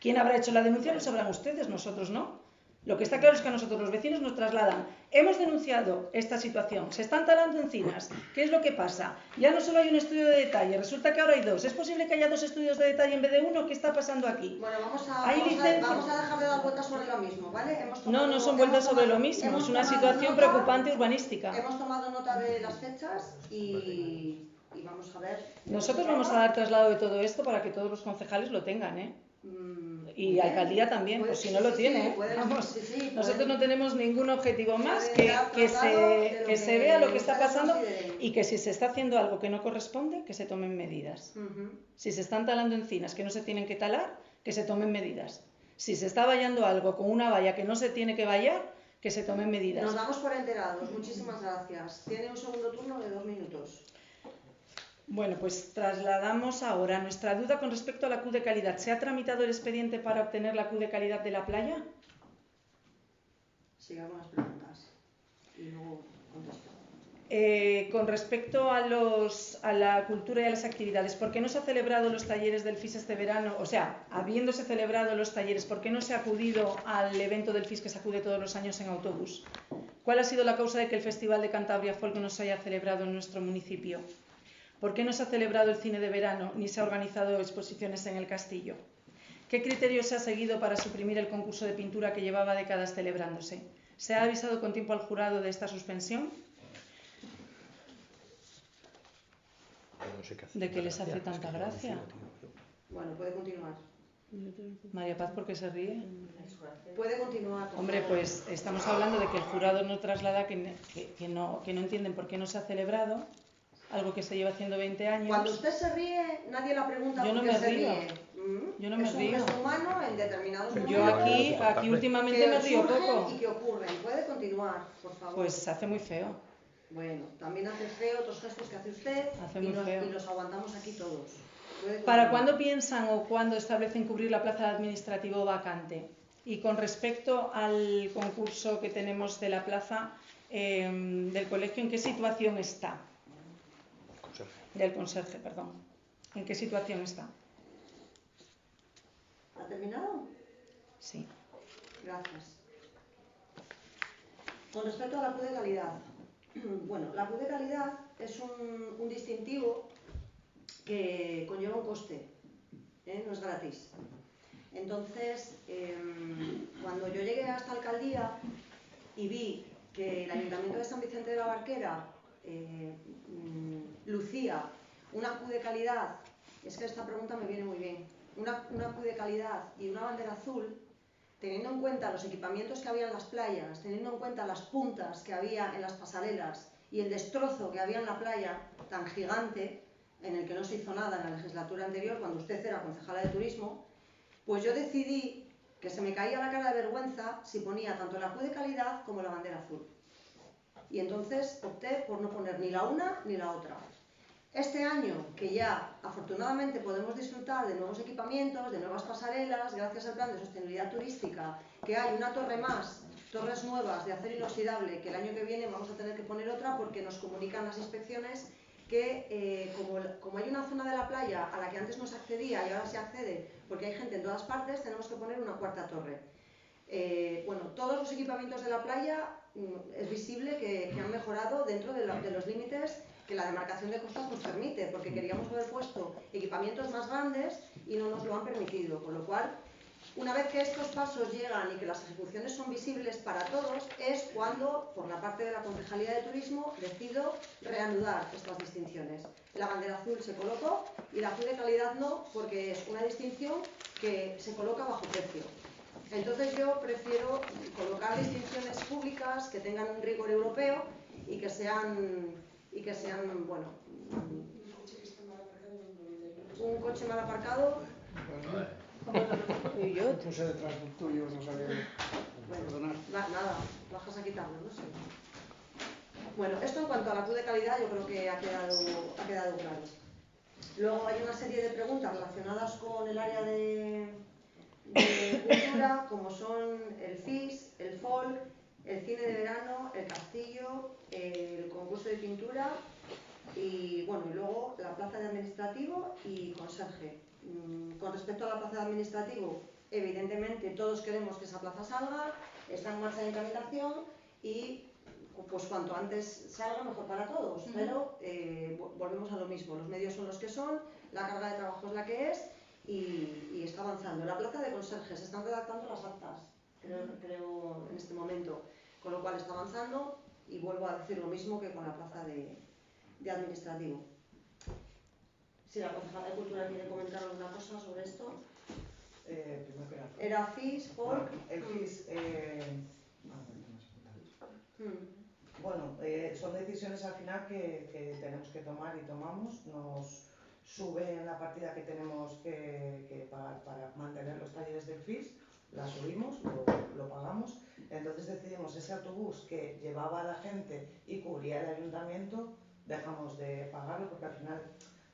¿Quién habrá hecho la denuncia? Lo sabrán ustedes, nosotros no. Lo que está claro es que a nosotros los vecinos nos trasladan. Hemos denunciado esta situación, se están talando encinas. ¿Qué es lo que pasa? Ya no solo hay un estudio de detalle, resulta que ahora hay dos. ¿Es posible que haya dos estudios de detalle en vez de uno? ¿Qué está pasando aquí? Bueno, vamos a dejar de dar vueltas sobre lo mismo, ¿vale? No son vueltas sobre lo mismo, es una situación preocupante urbanística. Hemos tomado nota de las fechas y vamos a ver... Nosotros vamos a dar traslado de todo esto para que todos los concejales lo tengan, ¿eh? y alcaldía también, pues si no lo tiene. Vamos, nosotros no tenemos ningún objetivo más que se vea lo que está pasando y que si se está haciendo algo que no corresponde, que se tomen medidas. Si se están talando encinas que no se tienen que talar, que se tomen medidas. Si se está vallando algo con una valla que no se tiene que vallar, que se tomen medidas. Nos damos por enterados. Muchísimas gracias. Tiene un segundo turno de 2 minutos. Bueno, pues trasladamos ahora nuestra duda con respecto a la Q de calidad. ¿Se ha tramitado el expediente para obtener la Q de calidad de la playa? Siga con las preguntas y luego contesto. Con respecto a la cultura y a las actividades, ¿por qué no se han celebrado los talleres del FIS este verano? O sea, habiéndose celebrado los talleres, ¿por qué no se ha acudido al evento del FIS que se acude todos los años en autobús? ¿Cuál ha sido la causa de que el Festival de Cantabria Folk no se haya celebrado en nuestro municipio? ¿Por qué no se ha celebrado el cine de verano ni se ha organizado exposiciones en el castillo? ¿Qué criterio se ha seguido para suprimir el concurso de pintura que llevaba décadas celebrándose? ¿Se ha avisado con tiempo al jurado de esta suspensión? ¿De qué les hace tanta gracia? Bueno, puede continuar. María Paz, ¿por qué se ríe? Puede continuar. Hombre, pues estamos hablando de que el jurado no traslada que no entienden por qué no se ha celebrado algo que se lleva haciendo 20 años. Cuando usted se ríe, nadie la pregunta por qué se ríe. Yo no me río. Es un gesto humano en determinados momentos. Yo aquí últimamente me río poco. ¿Y qué ocurren? ¿Puede continuar, por favor? Pues hace muy feo. Bueno, también hace feo otros gestos que hace usted y los aguantamos aquí todos. ¿Para cuándo piensan o cuándo establecen cubrir la plaza de administrativo vacante? Y con respecto al concurso que tenemos de la plaza del colegio, ¿en qué situación está? Del conserje, perdón. ¿En qué situación está? ¿Ha terminado? Sí. Gracias. Con respecto a la Q de calidad. Bueno, la Q de calidad es un distintivo que conlleva un coste, no es gratis. Entonces, cuando yo llegué a esta alcaldía y vi que el Ayuntamiento de San Vicente de la Barquera lucía una Q de calidad, es que esta pregunta me viene muy bien, una Q de calidad y una bandera azul, teniendo en cuenta los equipamientos que había en las playas, teniendo en cuenta las puntas que había en las pasarelas y el destrozo que había en la playa tan gigante, en el que no se hizo nada en la legislatura anterior, cuando usted era concejala de turismo, pues yo decidí que se me caía la cara de vergüenza si ponía tanto la Q de calidad como la bandera azul. Y entonces opté por no poner ni la una ni la otra. Este año, que ya afortunadamente podemos disfrutar de nuevos equipamientos, de nuevas pasarelas, gracias al plan de sostenibilidad turística, que hay una torre más, torres nuevas de acero inoxidable, que el año que viene vamos a tener que poner otra porque nos comunican las inspecciones que como hay una zona de la playa a la que antes no se accedía y ahora se accede porque hay gente en todas partes, tenemos que poner una cuarta torre. Bueno, todos los equipamientos de la playa es visible que han mejorado dentro de los límites que la demarcación de costas nos permite, porque queríamos haber puesto equipamientos más grandes y no nos lo han permitido, con lo cual, una vez que estos pasos llegan y que las ejecuciones son visibles para todos, es cuando, por la parte de la Concejalía de Turismo, decido reanudar estas distinciones. La bandera azul se colocó y la Q de calidad no, porque es una distinción que se coloca bajo precio. Entonces yo prefiero colocar distinciones públicas que tengan un rigor europeo y que sean bueno, un coche mal aparcado. Y yo puse detrás del tuyo, no sabía. Bueno, nada, bajas a quitarlo, no sé. Bueno, esto en cuanto a la Q de calidad yo creo que ha quedado claro. Luego hay una serie de preguntas relacionadas con el área de cultura, como son el FIS, el folk, el cine de verano, el castillo, el concurso de pintura y bueno, y luego la plaza de administrativo y conserje. Con respecto a la plaza de administrativo, evidentemente todos queremos que esa plaza salga, está en marcha de tramitación y pues cuanto antes salga mejor para todos, pero volvemos a lo mismo, los medios son los que son, la carga de trabajo es la que es y está avanzando. La plaza de conserje, se están redactando las actas, creo en este momento, con lo cual está avanzando y vuelvo a decir lo mismo que con la plaza de administrativo. Si la concejala de Cultura quiere comentar alguna cosa sobre esto. Primero que era. Era FIS, por... El FIS. Bueno, son decisiones al final que tenemos que tomar y tomamos. Nos suben la partida que tenemos que pagar para mantener los talleres del FIS, la subimos, lo pagamos. Entonces decidimos ese autobús que llevaba a la gente y cubría el ayuntamiento, dejamos de pagarlo porque al final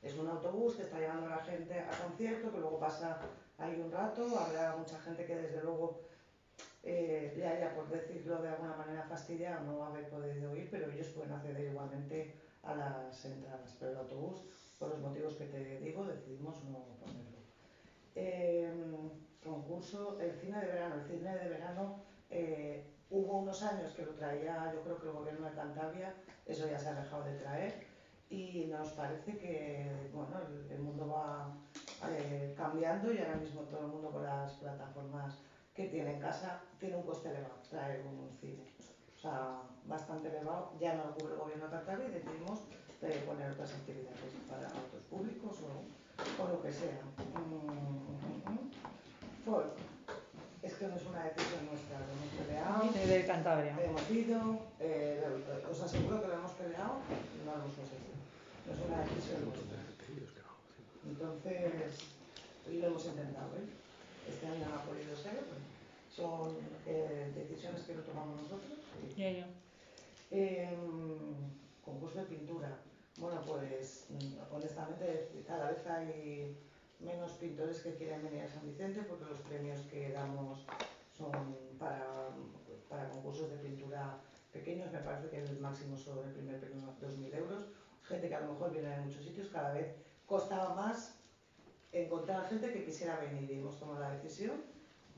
es un autobús que está llevando a la gente a concierto, que luego pasa ahí un rato, habrá mucha gente que desde luego le haya, por decirlo de alguna manera, fastidiado, no va a haber podido ir, pero ellos pueden acceder igualmente a las entradas. Pero el autobús, por los motivos que te digo, decidimos no ponerlo. Concurso, el cine de verano. El cine de verano hubo unos años que lo traía, yo creo que el gobierno de Cantabria, eso ya se ha dejado de traer y nos parece que bueno, el mundo va cambiando y ahora mismo todo el mundo con las plataformas que tiene en casa tiene un coste elevado traer un cine, o sea, bastante elevado. Ya no lo cubre el gobierno de Cantabria y decidimos poner otras actividades para otros públicos o lo que sea. Es que no es una decisión nuestra, lo hemos peleado. De Cantabria. Hemos ido, os aseguro que lo hemos peleado y no lo hemos conseguido. No es una decisión nuestra. Entonces, lo hemos intentado, ¿eh? Este año no ha podido ser, son decisiones que lo tomamos nosotros. Concurso de pintura. Bueno, pues honestamente cada vez hay menos pintores que quieren venir a San Vicente porque los premios que damos son para concursos de pintura pequeños. Me parece que el máximo sobre el primer premio 2.000 euros. Gente que a lo mejor viene de muchos sitios, cada vez costaba más encontrar gente que quisiera venir y hemos tomado la decisión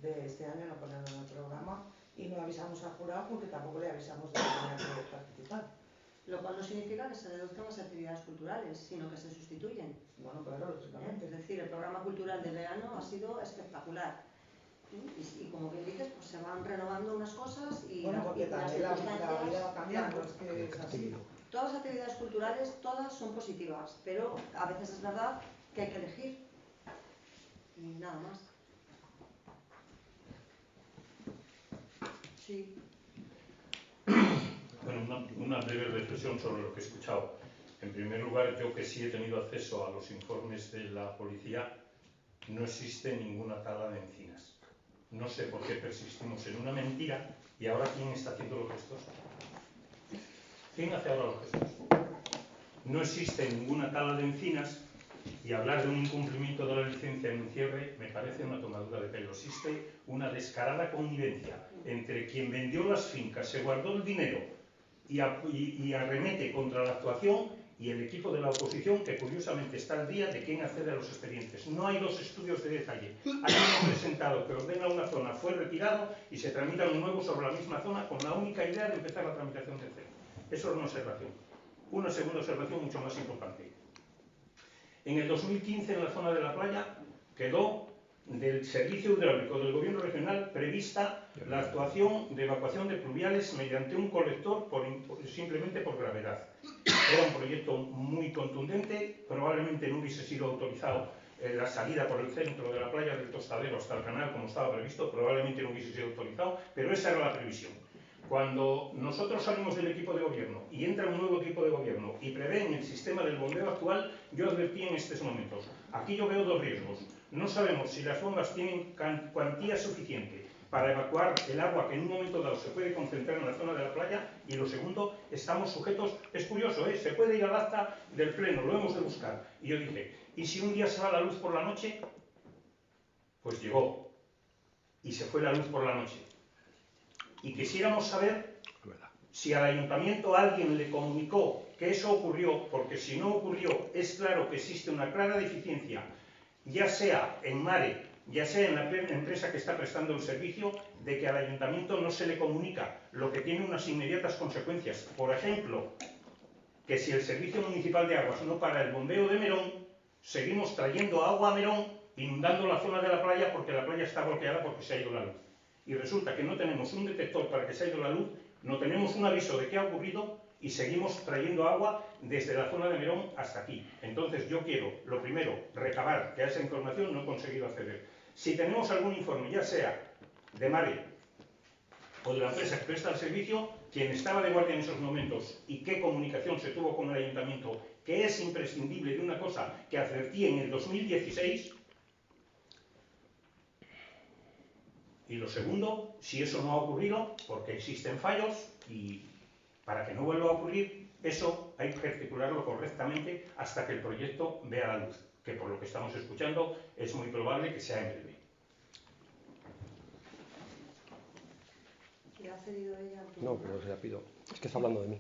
de este año no ponerlo en el programa y no avisamos al jurado porque tampoco le avisamos de que tenía que participar. Lo cual no significa que se reduzcan las actividades culturales, sino que se sustituyen. Bueno, claro, lógicamente. Es decir, el programa cultural de verano ha sido espectacular. Y como bien dices, pues se van renovando unas cosas y, bueno, porque también la vida va cambiando, claro, es que es así. Todas las actividades culturales, todas son positivas, pero a veces es verdad que hay que elegir. Y nada más. Sí. Bueno, una breve reflexión sobre lo que he escuchado. En primer lugar, yo que sí he tenido acceso a los informes de la policía, no existe ninguna tala de encinas. No sé por qué persistimos en una mentira y ahora ¿quién está haciendo los gestos? ¿Quién hace ahora los gestos? No existe ninguna tala de encinas y hablar de un incumplimiento de la licencia en un cierre me parece una tomadura de pelo. Existe una descarada connivencia entre quien vendió las fincas, se guardó el dinero y arremete contra la actuación y el equipo de la oposición que curiosamente está al día de quién accede a los expedientes. No hay los estudios de detalle. Hay uno presentado que ordena una zona, fue retirado y se tramita un nuevo sobre la misma zona con la única idea de empezar la tramitación de cero. Eso es una observación. Una segunda observación mucho más importante. En el 2015 en la zona de la playa quedó del servicio hidráulico del gobierno regional prevista la actuación de evacuación de pluviales mediante un colector simplemente por gravedad. Era un proyecto muy contundente, probablemente no hubiese sido autorizado la salida por el centro de la playa del Tostadero hasta el canal como estaba previsto, probablemente no hubiese sido autorizado, pero esa era la previsión. Cuando nosotros salimos del equipo de gobierno y entra un nuevo equipo de gobierno y prevén el sistema del bombeo actual, yo advertí en estos momentos. Aquí yo veo dos riesgos. No sabemos si las bombas tienen cuantía suficiente para evacuar el agua que en un momento dado se puede concentrar en la zona de la playa y lo segundo, estamos sujetos, es curioso, se puede ir al acta del pleno, lo hemos de buscar. Y yo dije, ¿y si un día se va la luz por la noche? Pues llegó y se fue la luz por la noche. Y quisiéramos saber si al ayuntamiento alguien le comunicó que eso ocurrió, porque si no ocurrió, es claro que existe una clara deficiencia, ya sea en Mare, ya sea en la empresa que está prestando el servicio, de que al ayuntamiento no se le comunica, lo que tiene unas inmediatas consecuencias. Por ejemplo, que si el Servicio Municipal de Aguas no para el bombeo de Merón, seguimos trayendo agua a Merón, inundando la zona de la playa porque la playa está bloqueada porque se ha ido la luz. Y resulta que no tenemos un detector para que se haya ido la luz, no tenemos un aviso de qué ha ocurrido y seguimos trayendo agua desde la zona de Merón hasta aquí. Entonces yo quiero, lo primero, recabar que a esa información no he conseguido acceder. Si tenemos algún informe, ya sea de Mare o de la empresa que presta el servicio, quien estaba de guardia en esos momentos y qué comunicación se tuvo con el ayuntamiento, que es imprescindible de una cosa que advertí en el 2016. Y lo segundo, si eso no ha ocurrido, porque existen fallos y para que no vuelva a ocurrir, eso hay que articularlo correctamente hasta que el proyecto vea la luz, que por lo que estamos escuchando es muy probable que sea en breve. ¿Le ha cedido ella? No, pero se la pido. Es que está hablando de mí.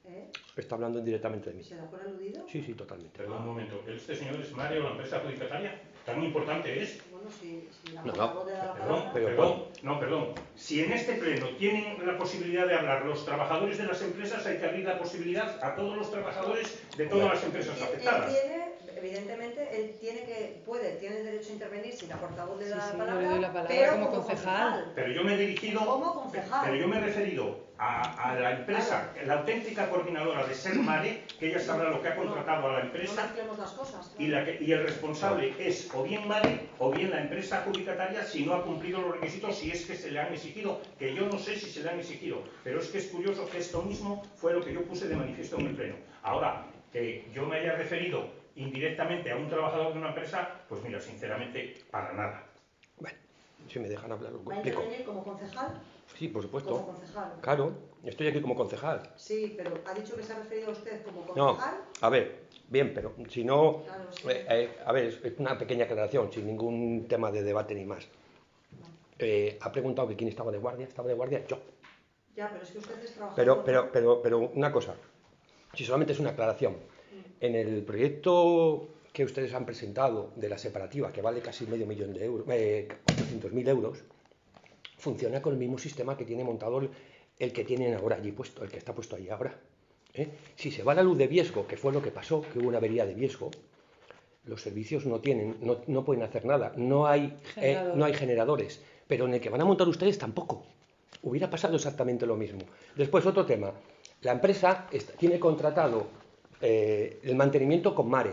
¿Eh? Está hablando indirectamente de mí. ¿Se da por aludido? Sí, sí, totalmente. Perdón un momento, ¿este señor es Mare o la empresa adjudicataria? ¿Tan importante es? Bueno, si la No, portavoz le da la Perdón, palabra... perdón. Si en este pleno tienen la posibilidad de hablar los trabajadores de las empresas, hay que abrir la posibilidad a todos los trabajadores de todas las empresas afectadas. Evidentemente, él tiene el derecho a intervenir si la portavoz le da Sí, sí, la yo palabra, le doy la palabra pero como concejal. Pero yo me he dirigido... Como concejal. Pero yo me he referido a la empresa, la auténtica coordinadora de Ser Mare, que ella sabrá lo que ha contratado a la No empresa, mezclemos las cosas. y el responsable es o bien Mare o bien la empresa adjudicataria si no ha cumplido los requisitos, si es que se le han exigido, que yo no sé si se le han exigido, pero es que es curioso que esto mismo fue lo que yo puse de manifiesto en el pleno. Ahora, que yo me haya referido indirectamente a un trabajador de una empresa, pues mira, sinceramente, para nada. Bueno, si me dejan hablar, lo ¿Va a explico. intervenir como concejal? Sí, por supuesto. Como concejal. Claro, estoy aquí como concejal. Sí, pero ha dicho que se ha referido a usted como No, concejal. a ver, bien, pero si no... Claro, sí. A ver, es una pequeña aclaración, sin ningún tema de debate ni más. Ha preguntado que quién estaba de guardia. Estaba de guardia yo. Ya, pero es que usted es trabajador. Pero una cosa, si solamente es una aclaración. En el proyecto que ustedes han presentado de la separativa, que vale casi medio millón de euros, 800.000 euros, funciona con el mismo sistema que tiene montado el que tienen ahora allí puesto, el que está puesto allí ahora. Si se va la luz de Viesgo, que fue lo que pasó, que hubo una avería de Viesgo, los servicios no pueden hacer nada, no hay generadores, pero en el que van a montar ustedes tampoco. Hubiera pasado exactamente lo mismo. Después, otro tema. La empresa tiene contratado el mantenimiento con Mare.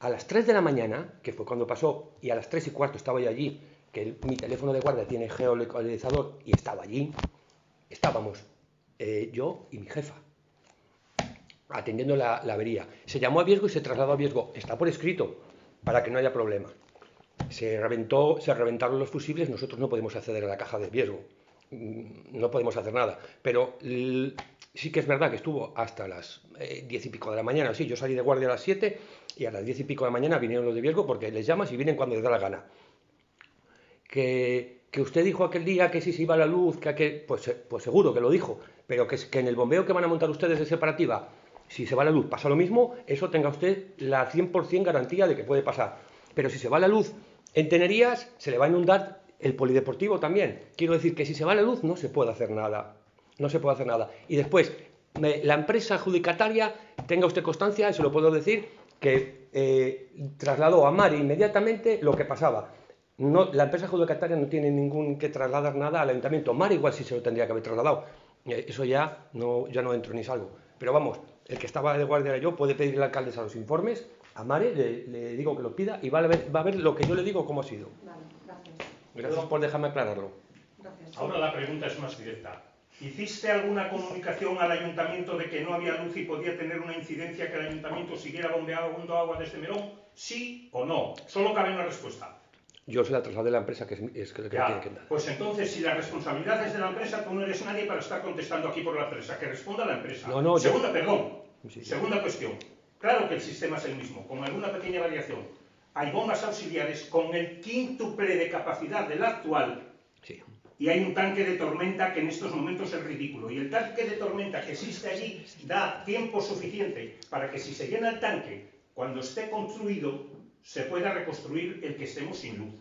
A las 3 de la mañana, que fue cuando pasó, y a las 3:15 estaba yo allí, que mi teléfono de guardia tiene geolocalizador, y estaba allí, estábamos yo y mi jefa, atendiendo la avería. Se llamó a Viesgo y se trasladó a Viesgo. Está por escrito, para que no haya problema. Se reventaron los fusibles, nosotros no podemos acceder a la caja de Viesgo. No podemos hacer nada. Pero sí que es verdad que estuvo hasta las 10 y pico de la mañana. Sí, yo salí de guardia a las 7 y a las 10 y pico de la mañana vinieron los de Viesgo, porque les llamas y vienen cuando les da la gana. Que usted dijo aquel día que si se iba la luz, pues seguro que lo dijo, pero que en el bombeo que van a montar ustedes de separativa, si se va la luz pasa lo mismo, eso tenga usted la 100% garantía de que puede pasar. Pero si se va la luz en Tenerías, se le va a inundar el polideportivo también. Quiero decir que si se va la luz no se puede hacer nada. No se puede hacer nada. Y después, la empresa adjudicataria, tenga usted constancia, y se lo puedo decir, que trasladó a Mare inmediatamente lo que pasaba. No, la empresa adjudicataria no tiene que trasladar nada al ayuntamiento. Mare igual sí se lo tendría que haber trasladado. Eso ya no entro ni salgo. Pero vamos, el que estaba de guardia era yo, puede pedirle al alcalde a los informes, a Mare le digo que lo pida y va a ver lo que yo le digo cómo ha sido. Vale, gracias. Gracias por dejarme aclararlo. Gracias. Ahora la pregunta es más directa. ¿Hiciste alguna comunicación al ayuntamiento de que no había luz y podía tener una incidencia que el ayuntamiento siguiera bombeando agua desde Merón? ¿Sí o no? Solo cabe una respuesta. Yo se la trasladé a la empresa, que es que tiene que dar. Pues entonces, si la responsabilidad es de la empresa, tú no eres nadie para estar contestando aquí por la empresa. Que responda la empresa. Segunda cuestión. Claro que el sistema es el mismo, con alguna pequeña variación. Hay bombas auxiliares con el quíntuple de capacidad del actual. Sí. Y hay un tanque de tormenta que en estos momentos es ridículo. Y el tanque de tormenta que existe allí da tiempo suficiente para que si se llena el tanque, cuando esté construido, se pueda reconstruir el que estemos sin luz.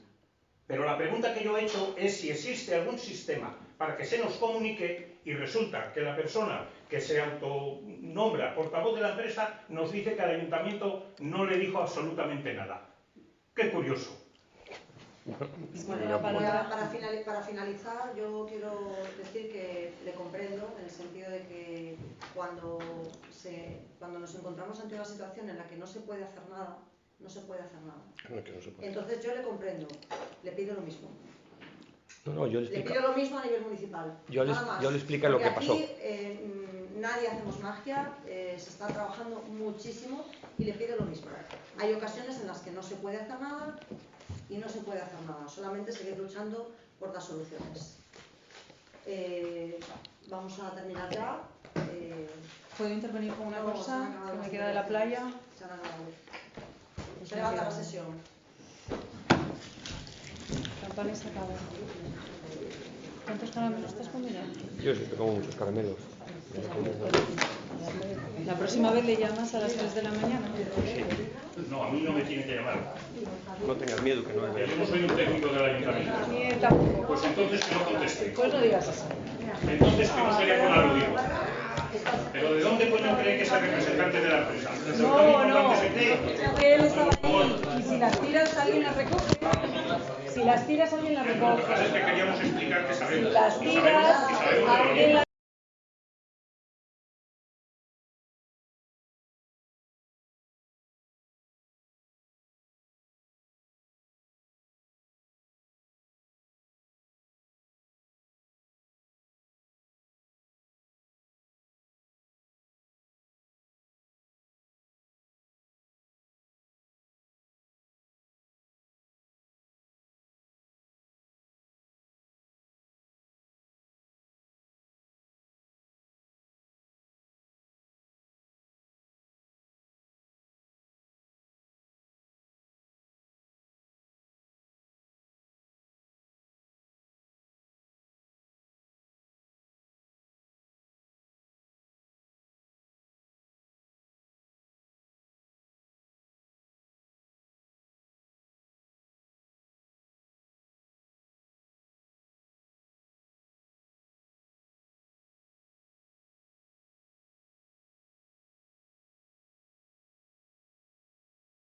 Pero la pregunta que yo he hecho es si existe algún sistema para que se nos comunique y resulta que la persona que se autonombra portavoz de la empresa nos dice que al ayuntamiento no le dijo absolutamente nada. ¡Qué curioso! Bueno, para finalizar, yo quiero decir que le comprendo en el sentido de que cuando nos encontramos ante una situación en la que no se puede hacer nada, no se puede hacer nada. No, que no se puede. Entonces yo le comprendo, le pido lo mismo. No, yo le Le explico. pido lo mismo a nivel municipal. Yo nada más. le explico lo que Porque pasó. aquí nadie hacemos magia, se está trabajando muchísimo y le pido lo mismo. Hay ocasiones en las que no se puede hacer nada y no se puede hacer nada, solamente seguir luchando por dar soluciones. Vamos a terminar ya. ¿Puedo intervenir con una No, se han cosa acabado que me las queda de la playa? Se han acabado. Se levanta la sesión. Campana se acaba. ¿Cuántos caramelos estás comiendo? Yo sí, tengo muchos caramelos. La próxima vez le llamas a las 3 de la mañana. No, a mí no me tiene que llamar. No tengas miedo, que no Que yo no soy un técnico del ayuntamiento. Ni él tampoco. Pues entonces que no conteste. Pues no digas eso. Entonces que no sería por aludido. Pero ¿de dónde coño cree que es el representante de la empresa? No. ¿Se cree? Que él estaba ahí. Y si las tiras, alguien las recoge. Si las tiras, alguien las Lo que pasa es recoge. que queríamos explicar que sabemos. Si las tiras, alguien las